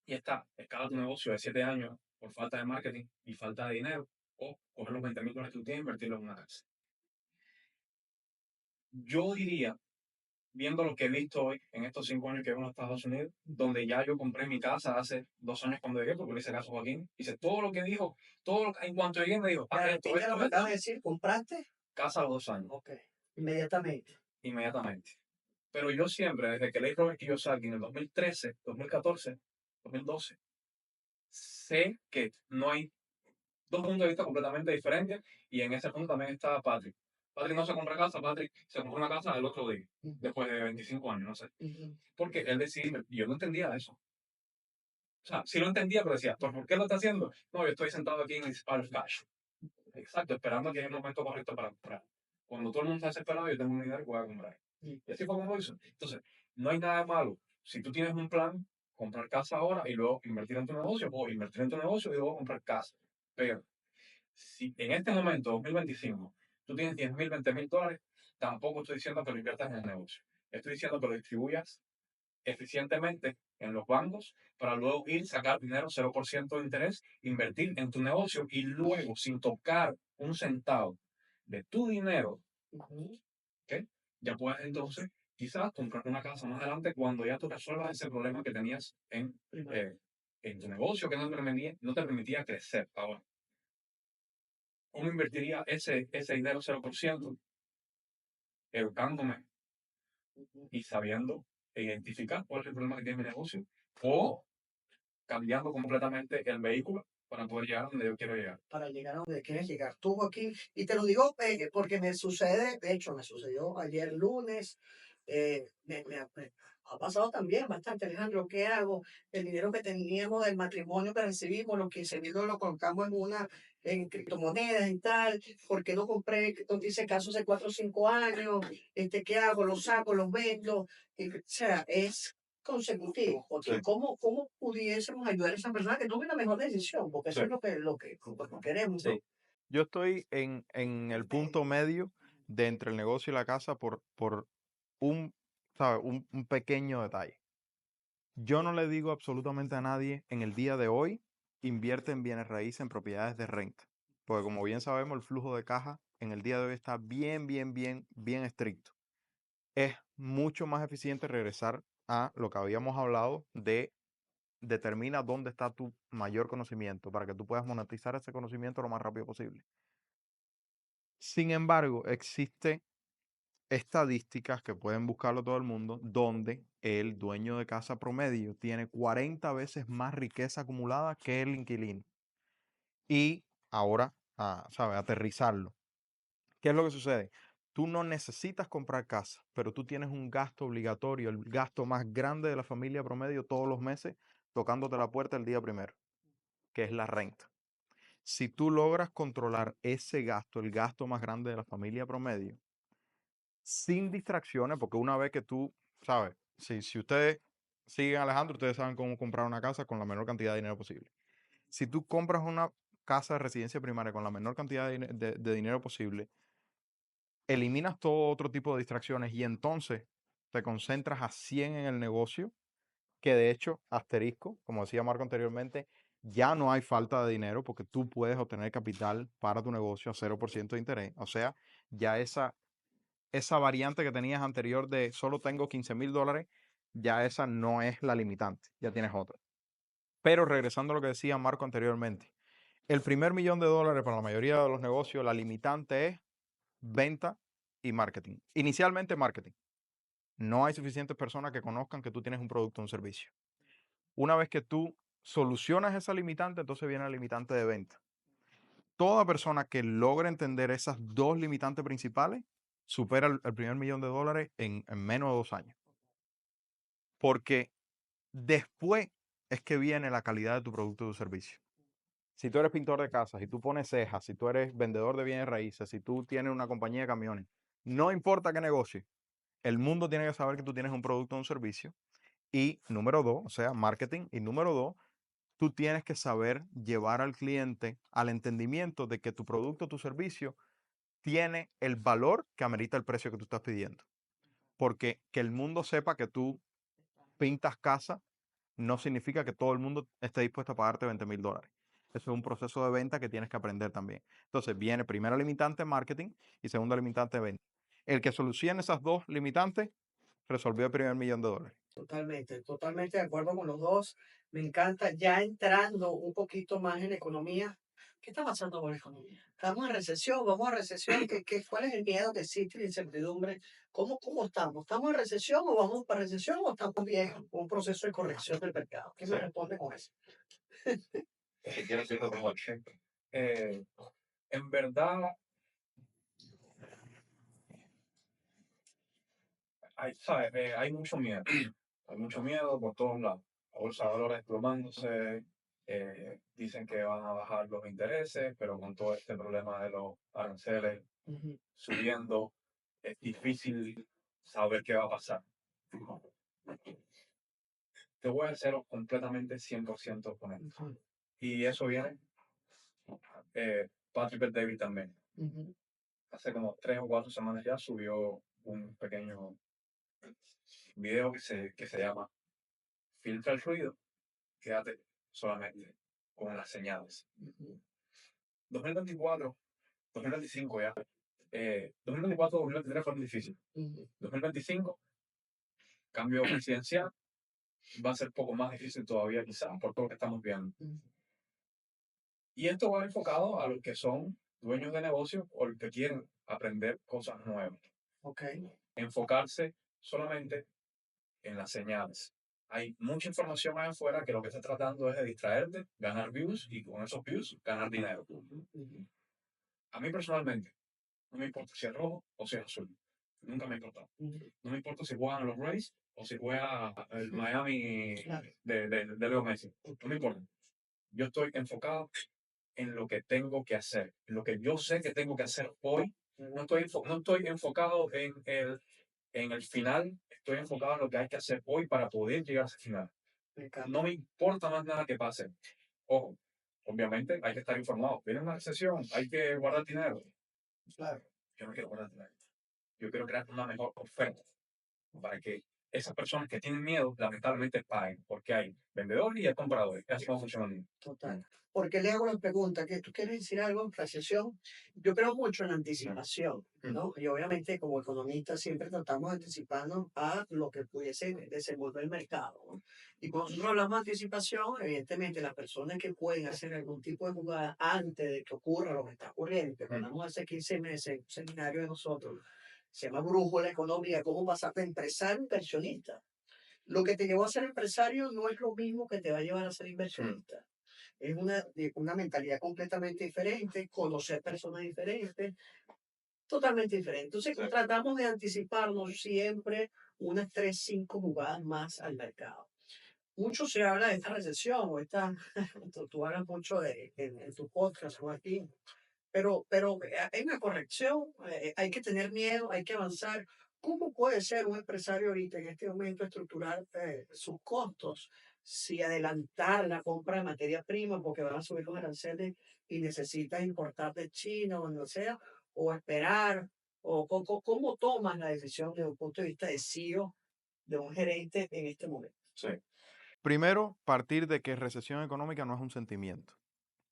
Y está, escala tu negocio de 7 años por falta de marketing y falta de dinero, o coger los 20 mil dólares que tú tienes e invertirlos en una casa. Yo diría, viendo lo que he visto hoy en estos 5 años que vivo en los Estados Unidos, donde ya yo compré mi casa hace 2 años cuando llegué, porque le hice caso a Joaquín, hice todo lo que dijo, en cuanto llegué me dijo, esto, Repite lo que acabas de decir, ¿compraste? casa a los 2 años, Ok, inmediatamente. inmediatamente. Pero yo siempre, desde que leí Robert Kiyosaki en el 2013, 2014, 2012, sé que no hay dos puntos de vista completamente diferentes, y en ese punto también está Patrick. Patrick no se compra casa, Patrick se compró una casa el otro día, después de 25 años, no sé. Porque él decía, yo no entendía eso. O sea, sí lo entendía, pero decía, ¿por qué lo está haciendo? No, yo estoy sentado aquí en el Spar Cash. Exacto, esperando que haya el momento correcto para comprar. Cuando todo el mundo está desesperado, yo tengo un dinero que voy a comprar. Y así fue como lo hizo. Entonces, no hay nada de malo. Si tú tienes un plan, comprar casa ahora y luego invertir en tu negocio, o invertir en tu negocio y luego comprar casa. Pero, si en este momento, 2025, tú tienes 10.000, 20.000 dólares, tampoco estoy diciendo que lo inviertas en el negocio. Estoy diciendo que lo distribuyas eficientemente en los bancos para luego ir, sacar dinero 0% de interés, invertir en tu negocio y luego, sin tocar un centavo de tu dinero, ¿ok? Ya puedes entonces quizás comprar una casa más adelante cuando ya tú resuelvas ese problema que tenías en tu negocio que no te permitía crecer. Ahora, ¿cómo invertiría ese dinero 0%? Educándome y sabiendo identificar cuál es el problema que tiene mi negocio, o cambiando completamente el vehículo para poder llegar a donde yo quiero llegar. Para llegar a donde quieres llegar tú aquí. Y te lo digo porque me sucede, de hecho, me sucedió ayer lunes. Me ha pasado también bastante, Alejandro. ¿Qué hago? El dinero que teníamos del matrimonio que recibimos, los 15.000 lo colocamos en criptomonedas y tal. ¿Por qué no compré? Entonces hice caso hace 4 o 5 años. ¿Qué hago? Los saco, los vendo. O sea, es consecutivo, porque Sí. ¿cómo pudiésemos ayudar a esa persona que tome la mejor decisión? Porque eso Sí. es lo que queremos, ¿no? Sí. Yo estoy en el punto medio de entre el negocio y la casa por un, ¿sabes? Un pequeño detalle. Yo no le digo absolutamente a nadie en el día de hoy, invierte en bienes raíces, en propiedades de renta. Porque como bien sabemos, el flujo de caja en el día de hoy está bien estricto. Es mucho más eficiente regresar a lo que habíamos hablado de determina dónde está tu mayor conocimiento para que tú puedas monetizar ese conocimiento lo más rápido posible. Sin embargo, existe estadísticas que pueden buscarlo todo el mundo, donde el dueño de casa promedio tiene 40 veces más riqueza acumulada que el inquilino. Y ahora, ¿sabes? Aterrizarlo. ¿Qué es lo que sucede? Tú no necesitas comprar casa, pero tú tienes un gasto obligatorio, el gasto más grande de la familia promedio todos los meses, tocándote la puerta el día primero, que es la renta. Si tú logras controlar ese gasto, el gasto más grande de la familia promedio, sin distracciones, porque una vez que tú, ¿sabes? Si ustedes siguen a Alejandro, ustedes saben cómo comprar una casa con la menor cantidad de dinero posible. Si tú compras una casa de residencia primaria con la menor cantidad de dinero posible, eliminas todo otro tipo de distracciones y entonces te concentras a 100 en el negocio, que de hecho, asterisco, como decía Marco anteriormente, ya no hay falta de dinero porque tú puedes obtener capital para tu negocio a 0% de interés. O sea, ya esa variante que tenías anterior de solo tengo 15.000 dólares, ya esa no es la limitante, ya tienes otra. Pero regresando a lo que decía Marco anteriormente, el primer millón de dólares para la mayoría de los negocios, la limitante es venta y marketing. Inicialmente marketing. No hay suficientes personas que conozcan que tú tienes un producto o un servicio. Una vez que tú solucionas esa limitante, entonces viene la limitante de venta. Toda persona que logre entender esas dos limitantes principales supera el primer millón de dólares en menos de 2 años. Porque después es que viene la calidad de tu producto o tu servicio. Si tú eres pintor de casas, si tú pones cejas, si tú eres vendedor de bienes raíces, si tú tienes una compañía de camiones, no importa qué negocio, el mundo tiene que saber que tú tienes un producto o un servicio. Y número dos, o sea, marketing. Y número dos, tú tienes que saber llevar al cliente al entendimiento de que tu producto o tu servicio tiene el valor que amerita el precio que tú estás pidiendo. Porque que el mundo sepa que tú pintas casa no significa que todo el mundo esté dispuesto a pagarte 20.000 dólares. Eso es un proceso de venta que tienes que aprender también. Entonces, viene primera limitante marketing y segunda limitante venta. El que solucione esas dos limitantes resolvió el primer millón de dólares. Totalmente de acuerdo con los dos. Me encanta ya entrando un poquito más en economía. ¿Qué está pasando con la economía? Estamos en recesión, vamos a recesión. ¿Cuál es el miedo que existe y la incertidumbre? ¿Cómo estamos? ¿Estamos en recesión o vamos para recesión o estamos bien con un proceso de corrección del mercado? ¿Qué me responde con eso? Quiero decirlo como el cheque. eh, en verdad, ¿sabes? Hay mucho miedo. Hay mucho miedo por todos lados. La bolsa de valores desplomándose, dicen que van a bajar los intereses, pero con todo este problema de los aranceles Ujú, subiendo, es difícil saber qué va a pasar. Te voy a ser completamente 100% honesto. ujú, Y eso viene, Patrick Bet David también. ujú. Hace como 3 o 4 semanas ya subió un pequeño video que se llama Filtra el ruido, quédate solamente con las señales. Ujú, 2024, 2025 ya. 2024, 2023 fueron difíciles. ujú, 2025, cambio presidencial, va a ser poco más difícil todavía quizás por todo lo que estamos viendo. ujú. Y esto va enfocado a los que son dueños de negocios o los que quieren aprender cosas nuevas. Ok, Enfocarse solamente en las señales. Hay mucha información allá afuera que lo que está tratando es de distraerte, ganar views y con esos views ganar dinero. ujú, ujú, A mí personalmente, no me importa si es rojo o si es azul. Nunca me ha importado. ujú. No me importa si juegan los Rays o si juega el Miami Claro. de Leo Messi. No me importa. Yo estoy enfocado en lo que tengo que hacer, en lo que yo sé que tengo que hacer hoy. No estoy enfocado en el final, estoy enfocado en lo que hay que hacer hoy para poder llegar a ese final. Me encanta. No me importa más nada que pase. Ojo, obviamente hay que estar informado. Viene una recesión, hay que guardar dinero. Claro. Yo no quiero guardar dinero. Yo quiero crear una mejor oferta para que esas personas que tienen miedo, lamentablemente, paguen, porque hay vendedores y hay compradores. Así como funciona el mundo. Total. Porque le hago la pregunta, que tú quieres decir algo en recesión. Yo creo mucho en anticipación, ¿no? Y obviamente como economistas siempre tratamos de anticiparnos a lo que pudiese desenvolver el mercado, ¿no? Y cuando nosotros hablamos de anticipación, evidentemente las personas que pueden hacer algún tipo de jugada antes de que ocurra lo que está ocurriendo, que hablamos hace 15 meses, un seminario de nosotros, se llama Brújula Económica, cómo pasar de empresario a inversionista. Lo que te llevó a ser empresario no es lo mismo que te va a llevar a ser inversionista. Es una mentalidad completamente diferente, conocer personas diferentes, totalmente diferente. Entonces, Sí. tratamos de anticiparnos siempre unas 3, 5 jugadas más al mercado. Mucho se habla de esta recesión, o esta, tú hablas mucho en tu podcast o aquí, pero hay una corrección, hay que tener miedo, hay que avanzar. ¿Cómo puede ser un empresario ahorita en este momento estructurar sus costos? Si adelantar la compra de materia prima porque van a subir los aranceles y necesitas importar de China o donde sea, o esperar, o cómo tomas la decisión desde un punto de vista de CEO, de un gerente en este momento. Sí. Primero, partir de que recesión económica no es un sentimiento,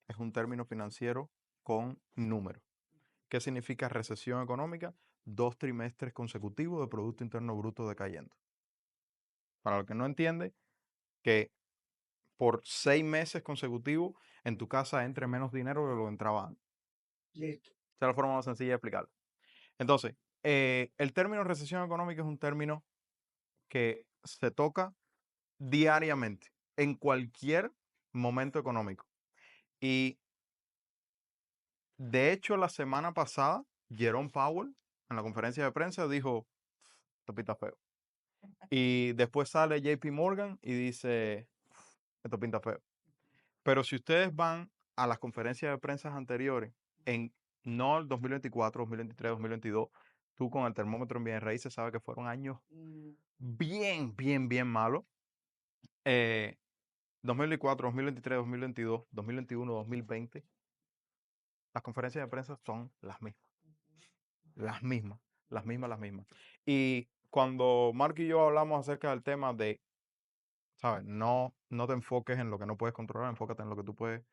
es un término financiero con números. ¿Qué significa recesión económica? 2 trimestres consecutivos de Producto Interno Bruto decayendo. Para el que no entiende, que por 6 meses consecutivos en tu casa entre menos dinero de lo que entraba antes. Listo. Esa es la forma más sencilla de explicarlo. Entonces, el término recesión económica es un término que se toca diariamente en cualquier momento económico. Y de hecho, la semana pasada, Jerome Powell en la conferencia de prensa dijo, esto pinta feo. Y después sale JP Morgan y dice, esto pinta feo. Pero si ustedes van a las conferencias de prensa anteriores, en no el 2024, 2023, 2022, tú con el termómetro en bienes raíces sabes que fueron años bien, bien, bien malos. 2024, 2023, 2022, 2021, 2020, las conferencias de prensa son las mismas, las mismas, las mismas, las mismas. Y cuando Mark y yo hablamos acerca del tema de, ¿sabes? No te enfoques en lo que no puedes controlar, enfócate en lo que tú puedes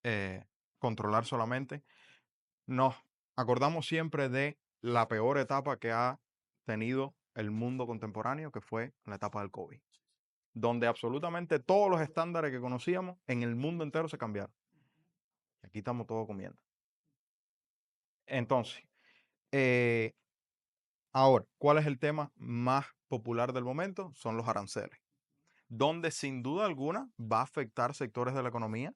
eh, controlar solamente. Nos acordamos siempre de la peor etapa que ha tenido el mundo contemporáneo, que fue la etapa del COVID, donde absolutamente todos los estándares que conocíamos en el mundo entero se cambiaron. Aquí estamos todos comiendo. Entonces, eh, ahora, ¿cuál es el tema más popular del momento? Son los aranceles, donde sin duda alguna va a afectar sectores de la economía,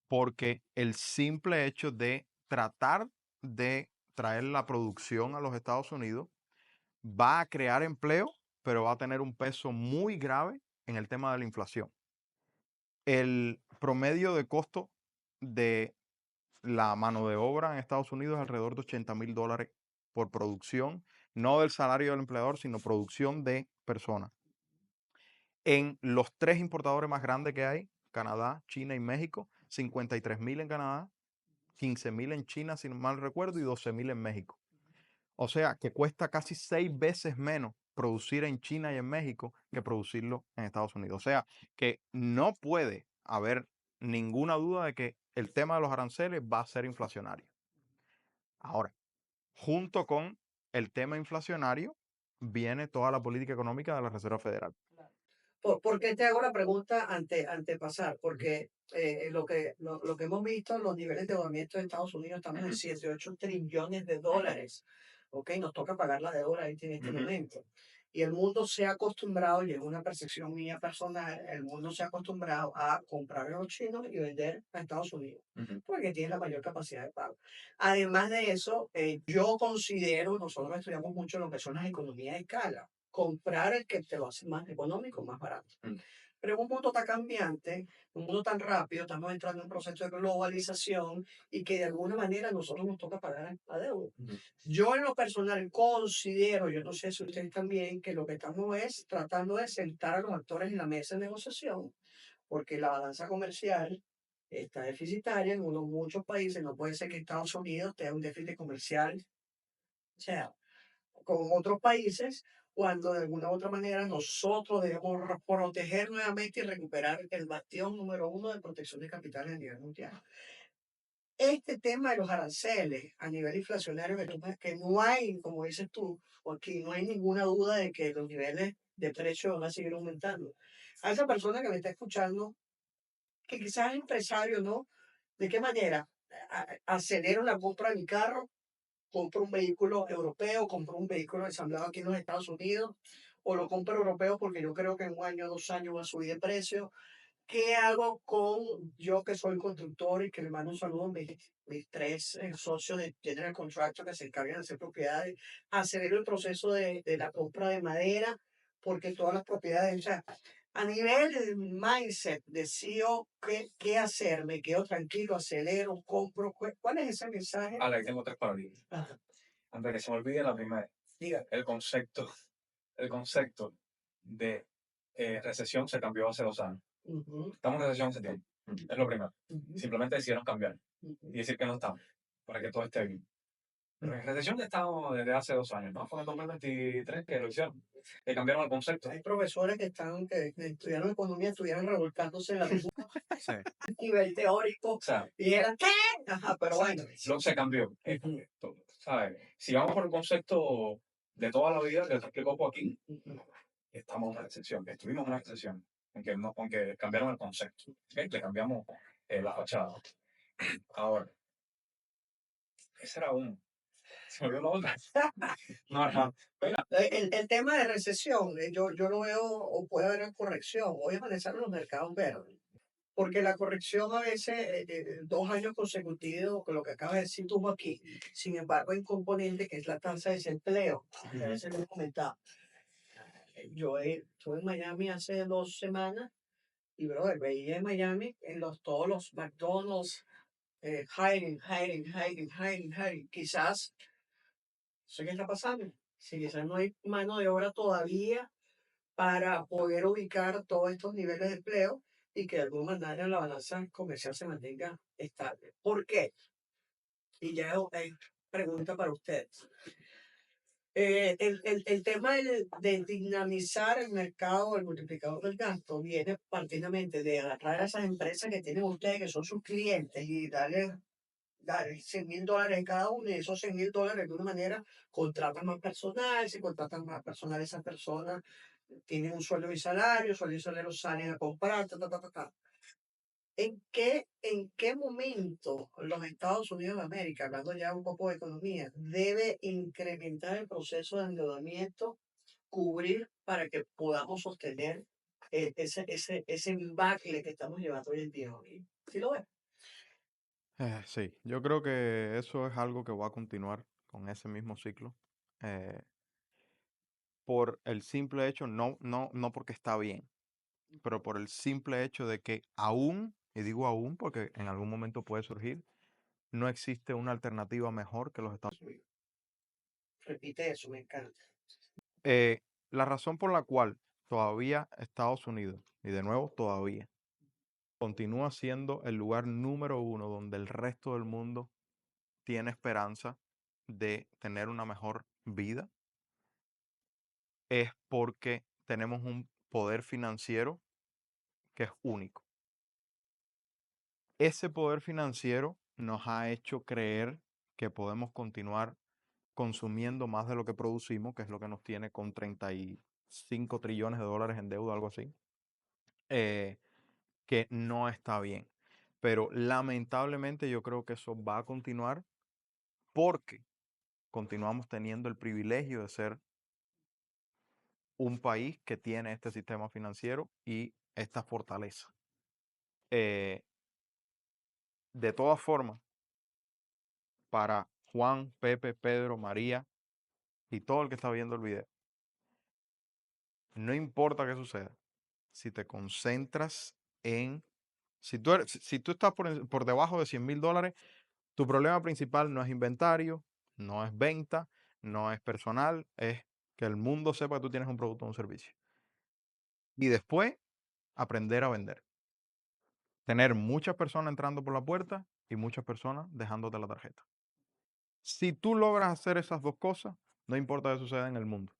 porque el simple hecho de tratar de traer la producción a los Estados Unidos va a crear empleo, pero va a tener un peso muy grave en el tema de la inflación. El promedio de costo de la mano de obra en Estados Unidos es alrededor de $80,000 por producción, no del salario del empleador, sino producción de personas. En los tres importadores más grandes que hay, Canadá, China y México, 53,000 en Canadá, 15,000 en China, si no mal recuerdo, y 12,000 en México. O sea, que cuesta casi 6 veces menos producir en China y en México que producirlo en Estados Unidos. O sea, que no puede haber ninguna duda de que el tema de los aranceles va a ser inflacionario. Ahora, junto con el tema inflacionario, viene toda la política económica de la Reserva Federal. ¿Por qué te hago la pregunta ante pasar? Porque lo que hemos visto, los niveles de endeudamiento de Estados Unidos estamos en 18 trillones de dólares. ¿Ok? Nos toca pagar la deuda en este Ujú. momento. Y el mundo se ha acostumbrado, y es una percepción mía personal, el mundo se ha acostumbrado a comprar a los chinos y vender a Estados Unidos, Ujú. porque tiene la mayor capacidad de pago. Además de eso, yo considero, nosotros estudiamos mucho lo que son las economías de escala, comprar el que te lo hace más económico, más barato. Mm. Pero en un mundo tan cambiante, un mundo tan rápido, estamos entrando en un proceso de globalización y que de alguna manera a nosotros nos toca pagar la deuda. Ujú. Yo en lo personal considero, yo no sé si ustedes también, que lo que estamos es tratando de sentar a los actores en la mesa de negociación, porque la balanza comercial está deficitaria en muchos países. No puede ser que Estados Unidos tenga un déficit comercial, o sea, con otros países, cuando de alguna u otra manera nosotros debemos proteger nuevamente y recuperar el bastión número uno de protección de capitales a nivel mundial. Este tema de los aranceles a nivel inflacionario, que no hay, como dices tú, o aquí no hay ninguna duda de que los niveles de precios van a seguir aumentando. A esa persona que me está escuchando, que quizás es empresario, ¿no? ¿De qué manera? Acelero la compra de mi carro, compro un vehículo europeo, compro un vehículo ensamblado aquí en los Estados Unidos, o lo compro europeo porque yo creo que en un año o 2 años va a subir de precio. ¿Qué hago con yo que soy constructor y que le mando un saludo a mis tres socios de General Contractor que se encargan de hacer propiedades? Acelero el proceso de la compra de madera, porque todas las propiedades, o sea, a nivel de mindset de CEO, ¿qué hacer? ¿Me quedo tranquilo, acelero, compro? ¿Cuál es ese mensaje? Ahora, tengo tres paradigmas. Ajá, Antes que se me olvide la primera, diga. el concepto de recesión se cambió hace 2 años. Ujú, Estamos en recesión hace tiempo. Es lo primero. ujú, Simplemente decidieron cambiar ujú. y decir que no estamos, para que todo esté bien. Pero en recesión ya estamos desde hace 2 años, ¿no? Fue en el 2023 que lo hicieron, que cambiaron el concepto. Hay profesores que estudiaron economía, estuvieron revolcándose en la lengua Sí. a nivel teórico O sea, y eran ¿qué? Ajá, pero bueno. lo se cambió. Ujú, ¿Sabes? Si vamos por el concepto de toda la vida que te explicó Joaquín, ujú. estamos en una recesión, estuvimos en una recesión, aunque cambiaron el concepto, ¿ok? Le cambiamos la fachada. Ahora, ese era uno. Se me olvidó la otra. No, no. El tema de recesión, yo lo veo, o puede haber corrección. Voy a analizar los mercados verdes. Porque la corrección a veces, 2 años consecutivos, con lo que acabas de decir tú aquí, sin embargo, hay un componente que es la tasa de desempleo. Que a veces lo he comentado. Yo estuve en Miami hace 2 semanas y, brother, veía en Miami todos los McDonald's, hiring, hiring, hiring, hiring, hiring. Quizás, no sé qué está pasando. Si quizás no hay mano de obra todavía para poder ubicar todos estos niveles de empleo y que de alguna manera la balanza comercial se mantenga estable. ¿Por qué? Y ya es pregunta para ustedes. El tema de dinamizar el mercado, el multiplicador del gasto, viene partidamente de agarrar a esas empresas que tienen ustedes, que son sus clientes, y darle $100,000 en cada uno, y esos $100,000 de alguna manera contratan más personal. Si contratan más personal, esas personas tienen un sueldo y salario, sueldo y salario salen a comprar, ta, ta, ta, ta, ta. ¿En qué momento los Estados Unidos de América, hablando ya un poco de economía, debe incrementar el proceso de endeudamiento, cubrir para que podamos sostener ese embacle que estamos llevando hoy en día? ¿Sí lo ves? Sí, yo creo que eso es algo que va a continuar con ese mismo ciclo. eh, por el simple hecho, no porque está bien, pero por el simple hecho de que aún, y digo aún porque en algún momento puede surgir, no existe una alternativa mejor que los Estados Unidos. Repite eso, me encanta. La razón por la cual todavía Estados Unidos, y de nuevo todavía, continúa siendo el lugar número uno donde el resto del mundo tiene esperanza de tener una mejor vida, es porque tenemos un poder financiero que es único. Ese poder financiero nos ha hecho creer que podemos continuar consumiendo más de lo que producimos, que es lo que nos tiene con 35 trillones de dólares en deuda, algo así, eh, que no está bien. Pero lamentablemente yo creo que eso va a continuar porque continuamos teniendo el privilegio de ser un país que tiene este sistema financiero y esta fortaleza. Eh, de todas formas, para Juan, Pepe, Pedro, María y todo el que está viendo el video, no importa qué suceda, si te concentras en, si tú estás por debajo de $100,000, tu problema principal no es inventario, no es venta, no es personal, es que el mundo sepa que tú tienes un producto o un servicio. Y después, aprender a vender. Tener muchas personas entrando por la puerta y muchas personas dejándote la tarjeta. Si tú logras hacer esas dos cosas, no importa qué suceda en el mundo,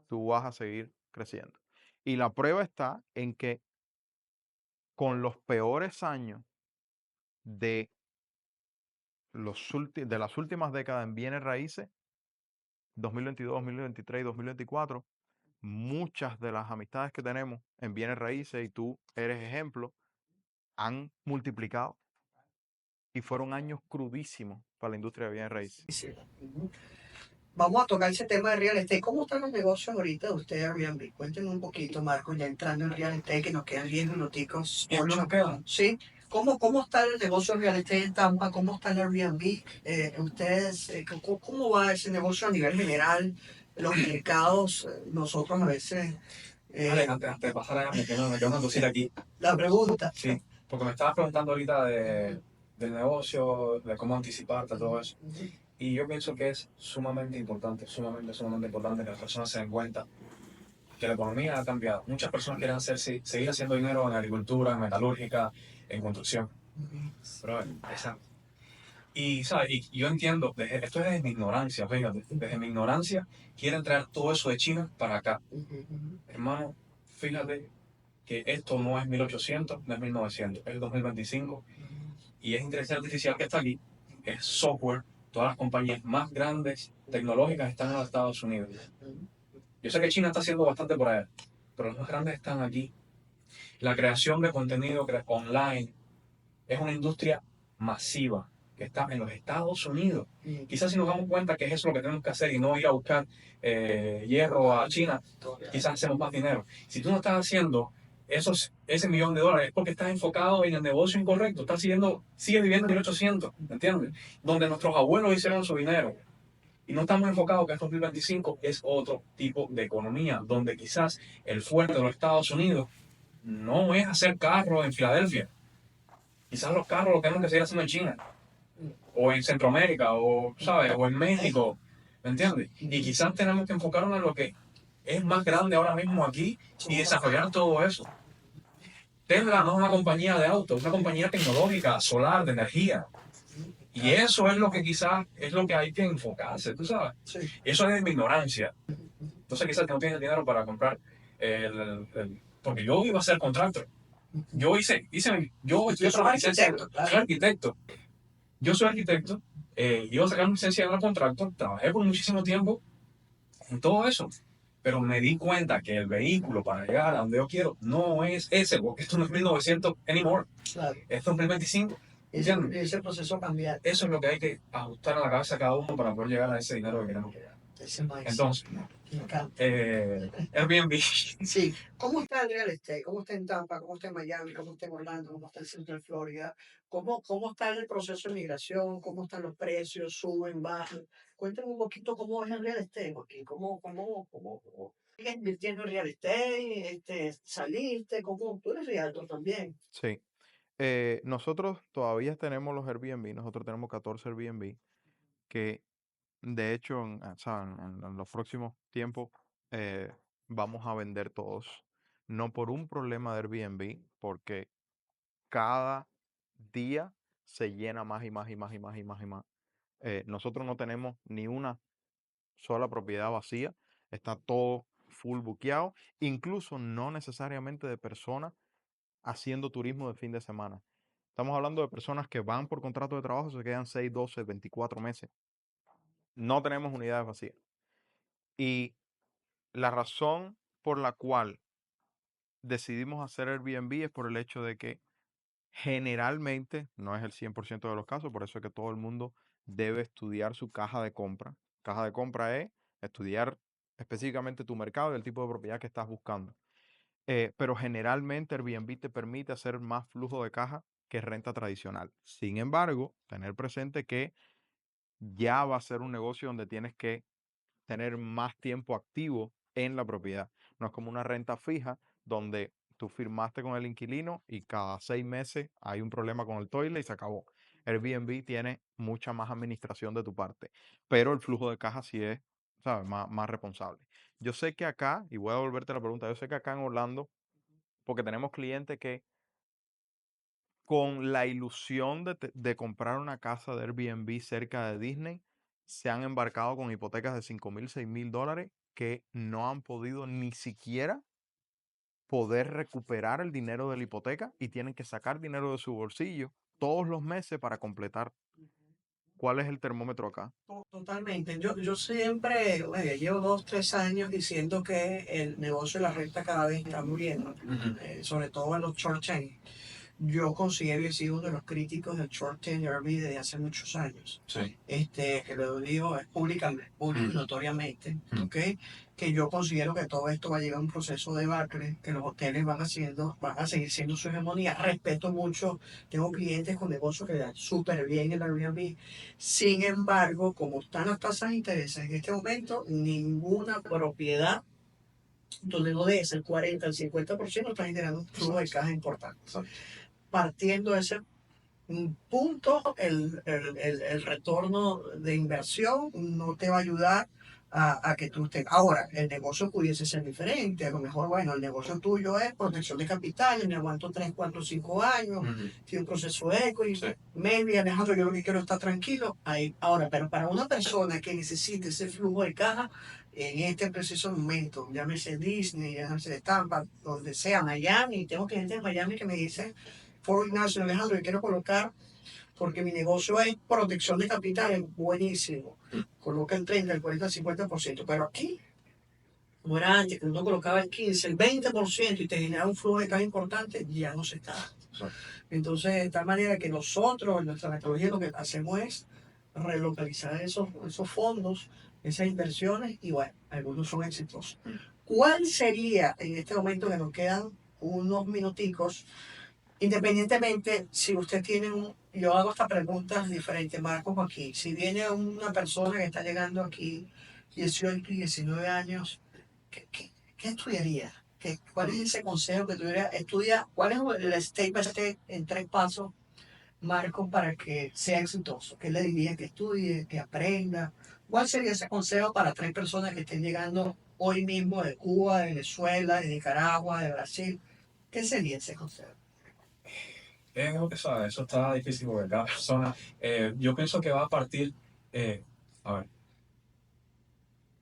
tú vas a seguir creciendo. Y la prueba está en que con los peores años de, de las últimas décadas en bienes raíces, 2022, 2023 y 2024, muchas de las amistades que tenemos en bienes raíces, y tú eres ejemplo, han multiplicado y fueron años crudísimos para la industria de bienes raíces. Sí. Ujú. Vamos a tocar ese tema de real estate. ¿Cómo están los negocios ahorita de usted, Airbnb? Cuéntenme un poquito, Marco, ya entrando en real estate, que nos quedan 10 minuticos. ¿Y no nos quedan? Sí. ¿Cómo está el negocio de real estate en Tampa? ¿Cómo está el Airbnb? Ustedes, ¿cómo va ese negocio a nivel general? Los mercados, nosotros a veces... Alex, antes de pasar allá, me quedo una cosita aquí. La pregunta. Sí, porque me estabas preguntando ahorita del negocio, de cómo anticiparte, todo eso. Y yo pienso que es sumamente importante que las personas se den cuenta que la economía ha cambiado. Muchas personas quieren seguir haciendo dinero en agricultura, en metalúrgica, en construcción. Pero y, ¿sabes? Y yo entiendo, esto es desde mi ignorancia, fíjate, desde mi ignorancia quieren traer todo eso de China para acá. Hermano, fíjate que esto no es 1800, no es 1900, es el 2025 y es inteligencia artificial que está aquí, es software. Todas las compañías más grandes tecnológicas están en los Estados Unidos. Yo sé que China está haciendo bastante por allá, pero los más grandes están aquí. La creación de contenido online es una industria masiva que está en los Estados Unidos. Quizás si nos damos cuenta que es eso lo que tenemos que hacer y no ir a buscar hierro a China, quizás hacemos más dinero. Si tú no estás haciendo ese $1,000,000 es porque estás enfocado en el negocio incorrecto, sigues viviendo en 1800, ¿entiendes? Donde nuestros abuelos hicieron su dinero. Y no estamos enfocados que el 2025 es otro tipo de economía, donde quizás el fuerte de los Estados Unidos no es hacer carros en Filadelfia. Quizás los carros los tenemos que seguir haciendo en China, o en Centroamérica, o, ¿sabes? O en México, ¿me entiendes? Y quizás tenemos que enfocarnos en lo que es más grande ahora mismo aquí y desarrollar todo eso. Tesla no es una compañía de autos, es una compañía tecnológica, solar, de energía. Y eso es lo que quizás es lo que hay que enfocarse, ¿tú sabes? Sí. Eso es de mi ignorancia. Entonces quizás no tienes el dinero para comprar porque yo iba a ser contractor. Yo soy arquitecto, iba a sacar mi licencia de contractor, trabajé por muchísimo tiempo en todo eso. Pero me di cuenta que el vehículo para llegar a donde yo quiero no es ese, porque esto no es 1900 anymore. Claro. Esto es 2025. Ese proceso cambiar. Eso es lo que hay que ajustar a la cabeza de cada uno para poder llegar a ese dinero que queremos llegar. Ese mindset. Entonces, Me encanta. Airbnb. Sí, ¿cómo está el real estate? ¿Cómo está en Tampa? ¿Cómo está en Miami? ¿Cómo está en Orlando? ¿Cómo está en Central Florida? ¿Cómo está el proceso de migración? ¿Cómo están los precios? ¿Suben, bajan? Cuéntame un poquito cómo es el real estate aquí. ¿Cómo sigues invirtiendo en real estate? ¿Saliste? ¿Cómo? Tú eres realtor también. Sí. Nosotros todavía tenemos los Airbnb, nosotros tenemos 14 Airbnb que de hecho o sea, en los próximos tiempos eh, vamos a vender todos. No por un problema de Airbnb, porque cada día se llena más y más y más y más y más y más. Nosotros no tenemos ni una sola propiedad vacía, está todo full buqueado, incluso no necesariamente de personas haciendo turismo de fin de semana. Estamos hablando de personas que van por contrato de trabajo, se quedan 6, 12, 24 meses. No tenemos unidades vacías. Y la razón por la cual decidimos hacer Airbnb es por el hecho de que generalmente, no es el 100% de los casos, por eso es que todo el mundo debe estudiar su caja de compra. Caja de compra es estudiar específicamente tu mercado y el tipo de propiedad que estás buscando. Pero generalmente Airbnb te permite hacer más flujo de caja que renta tradicional. Sin embargo, tener presente que ya va a ser un negocio donde tienes que tener más tiempo activo en la propiedad. No es como una renta fija donde tú firmaste con el inquilino y cada 6 meses hay un problema con el toilet y se acabó. Airbnb tiene mucha más administración de tu parte, pero el flujo de caja sí es, ¿sabes? Más responsable. Yo sé que acá, y voy a volverte a la pregunta, yo sé que acá en Orlando, porque tenemos clientes que con la ilusión de comprar una casa de Airbnb cerca de Disney, se han embarcado con hipotecas de $5,000, $6,000 que no han podido ni siquiera poder recuperar el dinero de la hipoteca y tienen que sacar dinero de su bolsillo todos los meses para completar. ¿Cuál es el termómetro acá? Totalmente. Yo siempre, bueno, ya llevo 2, 3 años diciendo que el negocio de la renta cada vez está muriendo, sobre todo en los short term. Yo considero y he sido uno de los críticos del short term Airbnb desde hace muchos años. Sí. Que lo digo públicamente, notoriamente, ¿ok? Que yo considero que todo esto va a llegar a un proceso de debacle, que los hoteles van a seguir siendo su hegemonía. Respeto mucho, tengo clientes con negocios que dan súper bien en Airbnb. Sin embargo, como están las tasas de interés en este momento, ninguna propiedad donde no des el 40, el 50% está generando un flujo de caja importante. Partiendo de ese punto, el retorno de inversión no te va a ayudar a que tú estés. Ahora, el negocio pudiese ser diferente. A lo mejor, bueno, el negocio tuyo es protección de capital, me aguanto 3, 4, 5 años, tiene un proceso de equity. Sí. Maybe, Alejandro, yo lo que quiero es estar tranquilo. Ahí, ahora, pero para una persona que necesite ese flujo de caja, en este preciso momento, llámese Disney, llámese Tampa, donde sea, Miami, tengo clientes en Miami que me dicen, Fort Ignacio, Alejandro, yo quiero colocar porque mi negocio es protección de capital, es buenísimo. Coloca el 30, el 40, el 50%, pero aquí, como era antes, que uno colocaba el 15, el 20% y te generaba un flujo de caja importante, ya no se está dando. Entonces, de tal manera que nosotros, en nuestra metodología, lo que hacemos es relocalizar esos fondos, esas inversiones, y bueno, algunos son exitosos. ¿Cuál sería, en este momento que nos quedan unos minuticos, independientemente, si usted tiene yo hago estas preguntas diferentes, Marcos, aquí. Si viene una persona que está llegando aquí, 18 y 19 años, ¿qué estudiaría? ¿Cuál es ese consejo que tuviera? Estudia, ¿cuál es el step by step en 3 pasos, Marcos, para que sea exitoso? ¿Qué le diría que estudie, que aprenda? ¿Cuál sería ese consejo para 3 personas que estén llegando hoy mismo de Cuba, de Venezuela, de Nicaragua, de Brasil? ¿Qué sería ese consejo? Eso está difícil porque cada persona, yo pienso que va a partir, a ver,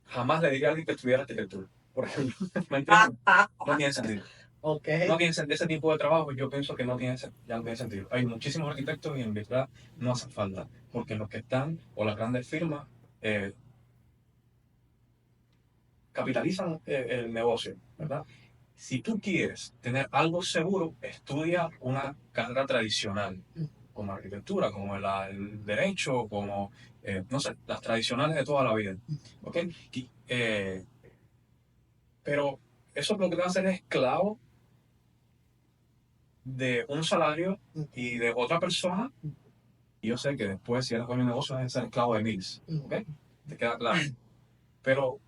jamás le diría a alguien que estudiara arquitectura, por ejemplo. ¿Me entiendes? No tiene sentido. Ok. No tiene sentido. Ese tipo de trabajo yo pienso que ya no tiene sentido. Hay muchísimos arquitectos y en verdad no hace falta, porque los que están, o las grandes firmas, capitalizan el negocio, ¿verdad? Si tú quieres tener algo seguro, estudia una carrera tradicional, como arquitectura, como el derecho, como, no sé, las tradicionales de toda la vida. ¿Ok? Pero eso lo que te va a hacer es esclavo de un salario y de otra persona. Y yo sé que después, si eres dueño de negocio, vas a ser esclavo de miles. ¿Ok? Te queda claro. Pero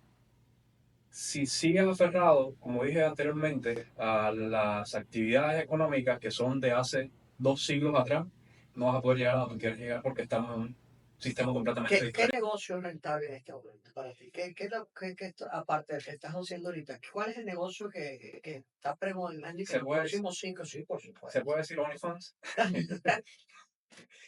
si sigues aferrado, como dije anteriormente, a las actividades económicas que son de hace 2 siglos atrás, no vas a poder llegar a donde quieres llegar porque estamos en un sistema completamente ¿Qué diferente. negocio es rentable en este momento para ti? Aparte del que estás haciendo ahorita, cuál es el negocio que está predominante y que Se en los puede, próximos 5, sí, por se supuesto? puede decir OnlyFans,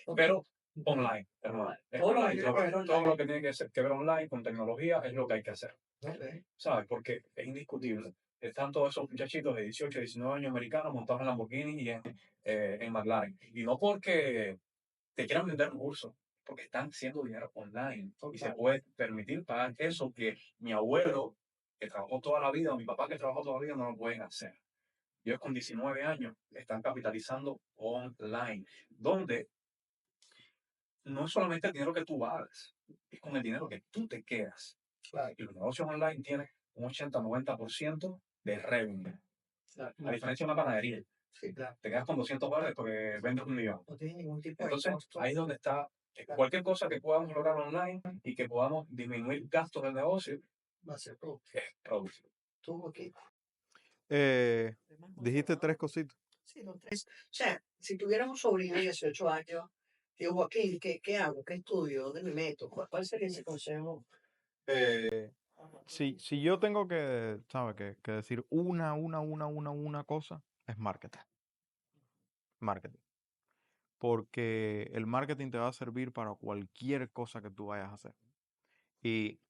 Ok. pero online, hermano. Es Todo lo que online. tiene que ver Todo online. lo que tiene que ver online con tecnología es lo que hay que hacer. Ok. ¿Sabes? Porque es indiscutible. Están todos esos muchachitos de 18, 19 años americanos montados en Lamborghini y en McLaren. Y no porque te quieran vender un curso, porque están haciendo dinero online. Y se Total. puede permitir pagar eso que mi abuelo, que trabajó toda la vida, o mi papá, que trabajó toda la vida, no lo pueden hacer. Ellos con 19 años están capitalizando online, donde no es solamente el dinero que tú hagas, es con el dinero que tú te quedas. Claro, Y los negocios online tienen un 80-90% de revenue. claro. A diferencia de una panadería. Sí, claro. Te quedas con $200 porque vendes 1 millón. No tiene ningún tipo de Entonces, costo. ahí es donde está cualquier cosa que podamos lograr online y que podamos disminuir gastos del negocio, Va a ser productivo. es productivo. Tú aquí. Dijiste 3 cositas. Sí, los tres. O sea, si tuviera un sobrino de 18 años, digo, Joaquín, ¿qué hago? ¿Qué estudio? ¿Dónde me meto? ¿Cuál sería ese consejo? Si yo tengo que, ¿sabes? Que decir una cosa, es marketing. Marketing. Porque el marketing te va a servir para cualquier cosa que tú vayas a hacer. Y,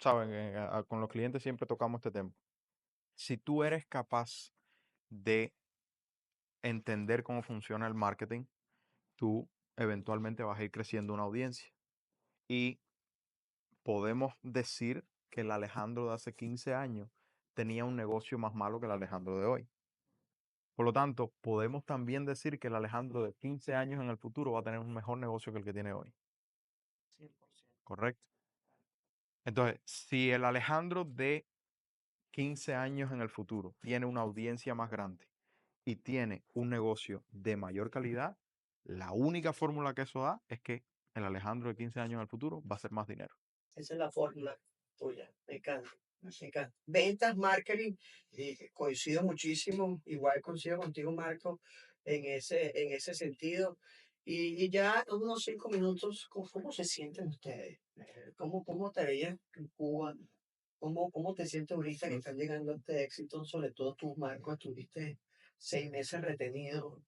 ¿saben? Con los clientes siempre tocamos este tema. Si tú eres capaz de entender cómo funciona el marketing, tú eventualmente vas a ir creciendo una audiencia. Y podemos decir que el Alejandro de hace 15 años tenía un negocio más malo que el Alejandro de hoy. Por lo tanto, podemos también decir que el Alejandro de 15 años en el futuro va a tener un mejor negocio que el que tiene hoy. 100%. ¿Correcto? Entonces, si el Alejandro de 15 años en el futuro tiene una audiencia más grande y tiene un negocio de mayor calidad, la única fórmula que eso da es que el Alejandro de 15 años en el futuro va a hacer más dinero. Esa es la fórmula tuya. Me encanta. Me encanta. Ventas, marketing, y coincido muchísimo. Igual coincido contigo, Marco, en ese sentido. Y ya en unos 5 minutos, ¿cómo se sienten ustedes? ¿Cómo te veías en Cuba? ¿Cómo te sientes ahorita que están llegando a este éxito? Sobre todo tú, Marco, estuviste 6 meses retenido.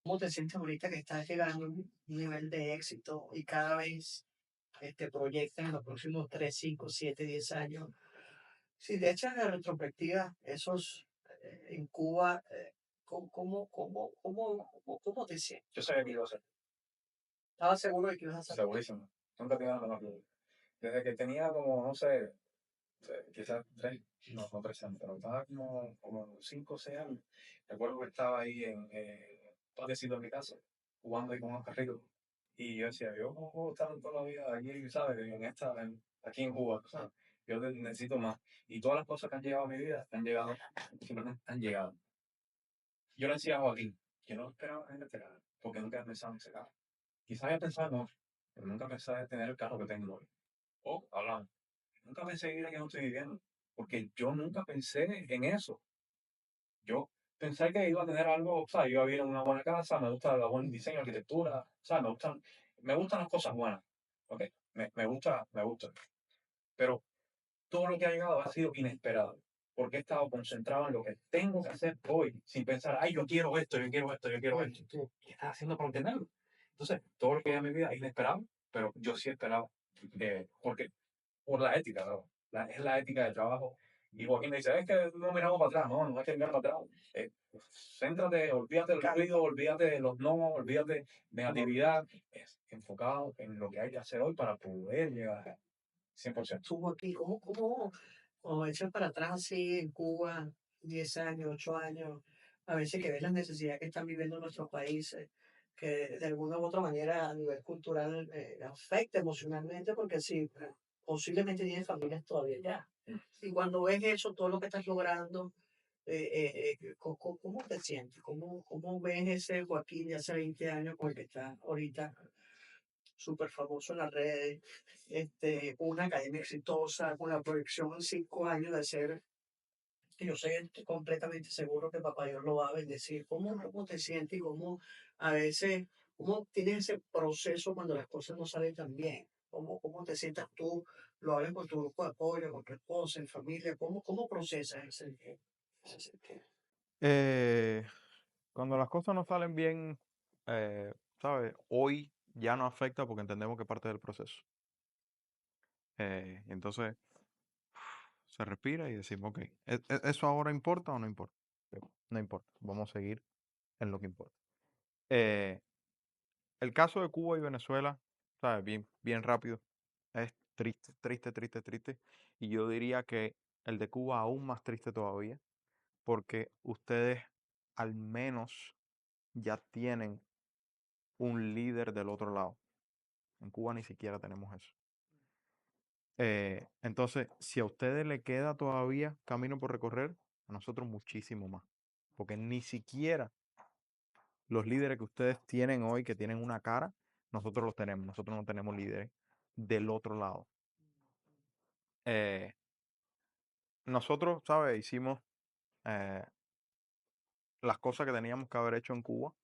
¿Cómo te sientes ahorita que estás llegando a un nivel de éxito y cada vez proyectas en los próximos 3 5 7 10 años? Si te echas de retrospectiva, esos en Cuba, ¿cómo te sientes? Yo sabía que iba a ser, ¿Estabas seguro de que ibas a hacer? segurísimo. Nunca tenía la menor duda. Desde que tenía como, no sé, quizás 3, no 3 años, pero estaba como 5 o 6 años. Recuerdo que estaba ahí padeciendo en mi casa, jugando ahí con unos carritos. Y yo decía, yo no puedo estar toda la vida aquí, ¿sabes? Aquí en Cuba, ¿sabes? Yo necesito más. Y todas las cosas que han llegado a mi vida han llegado, simplemente han llegado. Yo le decía a Joaquín, que no esperaba en este carro, porque nunca he pensado en ese carro. Quizás había pensado en otro, pero nunca pensaba en tener el carro que tengo hoy. O hablando. Nunca pensé vivir aquí donde estoy viviendo, porque yo nunca pensé en eso. Yo pensé que iba a tener algo, o sea, iba a vivir en una buena casa, me gusta el buen diseño, arquitectura, o sea, me gustan las cosas buenas, ¿ok? Me gusta. Pero todo lo que ha llegado ha sido inesperado, porque he estado concentrado en lo que tengo que hacer hoy, sin pensar, ay, yo quiero esto, yo quiero esto, yo quiero esto. ¿Qué estás haciendo para obtenerlo? Entonces, todo lo que llega a mi vida es inesperado, pero yo sí esperaba, porque por la ética, ¿no? Es la ética del trabajo. Y Joaquín me dice, es que no miramos para atrás, no hay que mirar para atrás. Céntrate, olvídate del ruido, olvídate de los no, olvídate de negatividad. Es enfocado en lo que hay que hacer hoy para poder llegar a 100%. Tú aquí, cuando echas para atrás así en Cuba, 10 años, 8 años, a veces que ves las necesidades que están viviendo nuestros países, que de alguna u otra manera a nivel cultural afecta emocionalmente, porque sí, posiblemente tienes familias todavía ya. Y cuando ves eso, todo lo que estás logrando, ¿cómo te sientes? ¿Cómo ves ese Joaquín de hace 20 años con el que está ahorita súper famoso en las redes, con una academia exitosa, con la proyección en 5 años de ser, que yo sé, estoy completamente seguro que Papá Dios lo va a bendecir? ¿Cómo te sientes y cómo a veces, cómo tienes ese proceso cuando las cosas no salen tan bien? ¿Cómo te sientas tú? ¿Lo hablas con tu grupo de apoyo, con tu esposa, en familia? ¿Cómo procesas ese sentido? Eh, Cuando las cosas no salen bien, ¿sabes? Hoy ya no afecta porque entendemos que es parte del proceso. Entonces se respira y decimos, ok, ¿eso ahora importa o no importa? No importa, vamos a seguir en lo que importa. Eh, el caso de Cuba y Venezuela, ¿sabes? Bien, bien rápido, es triste, triste, triste, triste. Y yo diría que el de Cuba aún más triste todavía, porque ustedes al menos ya tienen un líder del otro lado. En Cuba ni siquiera tenemos eso. Entonces, si a ustedes le queda todavía camino por recorrer, a nosotros muchísimo más. Porque ni siquiera los líderes que ustedes tienen hoy, que tienen una cara, nosotros los tenemos. Nosotros no tenemos líderes del otro lado. Eh, Nosotros, ¿sabes? Hicimos eh, las cosas que teníamos que haber hecho en Cuba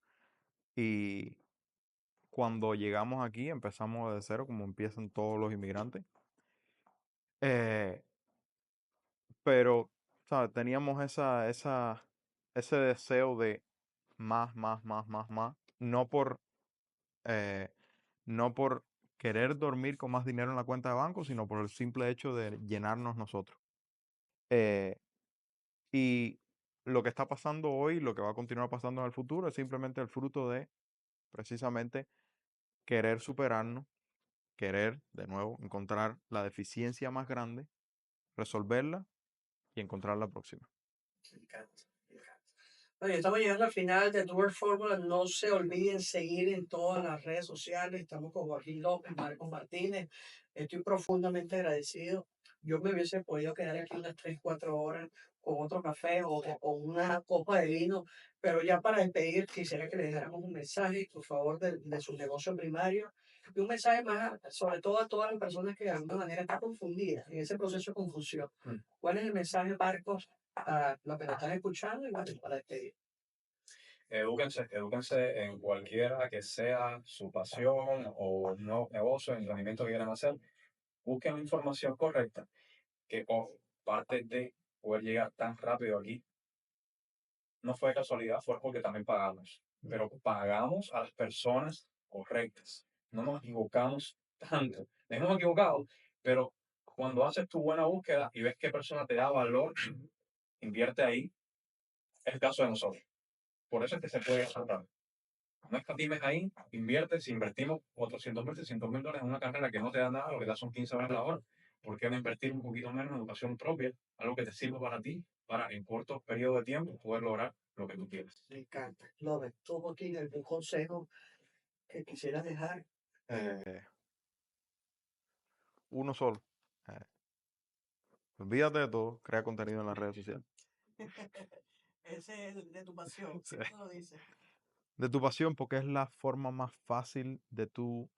y cuando llegamos aquí empezamos de cero, como empiezan todos los inmigrantes. Eh, pero, ¿sabes? Teníamos ese deseo de más, más, más, más, más. Eh, no por querer dormir con más dinero en la cuenta de banco, sino por el simple hecho de llenarnos nosotros. Eh, y lo que está pasando hoy, lo que va a continuar pasando en el futuro, es simplemente el fruto de precisamente querer superarnos, querer, de nuevo, encontrar la deficiencia más grande, resolverla y encontrar la próxima. Me encanta, me encanta. Bueno, estamos llegando al final de Tour Fórmula. No se olviden seguir en todas las redes sociales. Estamos con Joaquín López, Marcos Martínez. Estoy profundamente agradecido. Yo me hubiese podido quedar aquí unas 3, 4 horas con otro café o una copa de vino, pero ya para despedir quisiera que le dejáramos un mensaje, por favor, de su negocio primario y un mensaje más, sobre todo a todas las personas que de alguna manera están confundidas en ese proceso de confusión. ¿Cuál es el mensaje, Marcos, a los que nos están escuchando y bueno, para despedir? Edúquense en cualquiera que sea su pasión o un nuevo negocio, emprendimiento que quieran hacer. Busquen la información correcta, que parte de poder llegar tan rápido aquí no fue casualidad, fue porque también pagamos. Pero pagamos a las personas correctas. No nos equivocamos tanto. Nos hemos equivocado, pero cuando haces tu buena búsqueda y ves qué persona te da valor, invierte ahí. Es el caso de nosotros. Por eso es que se puede saltar. No escatimes ahí, invierte. Si invertimos otros 100.000, 300.000 dólares en una carrera que no te da nada, lo que da son 15 dólares la hora, ¿por qué no invertir un poquito menos en educación propia, algo que te sirva para ti, para en corto periodo de tiempo poder lograr lo que tú quieres? Me encanta. López, tú, Joaquín, algún consejo que quisieras dejar. Eh, Uno solo. Eh, Olvídate de todo, crea contenido en las redes sociales. Ese es de tu pasión, Sí. siempre lo dices. De tu pasión, porque es la forma más fácil de tú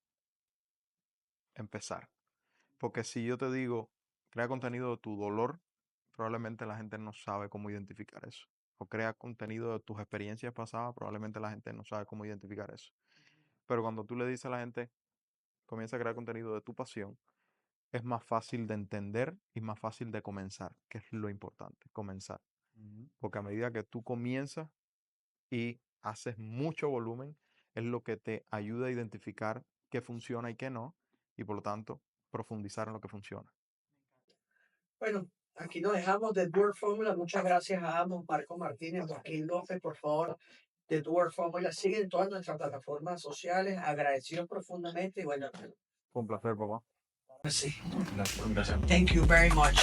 empezar. Porque si yo te digo, crea contenido de tu dolor, probablemente la gente no sabe cómo identificar eso. O crea contenido de tus experiencias pasadas, probablemente la gente no sabe cómo identificar eso. Pero cuando tú le dices a la gente, comienza a crear contenido de tu pasión, es más fácil de entender y más fácil de comenzar, que es lo importante, comenzar. Porque a medida que tú comienzas y haces mucho volumen, es lo que te ayuda a identificar qué funciona y qué no, y por lo tanto, profundizar en lo que funciona. Bueno, aquí nos dejamos de Tour Fórmula. Muchas gracias a ambos, Marco Martínez, Joaquín López, por favor, de Tour Fórmula. Siguen en todas nuestras plataformas sociales. Agradecidos profundamente y bueno, Fue un placer, papá. sí. Gracias. Thank you very much.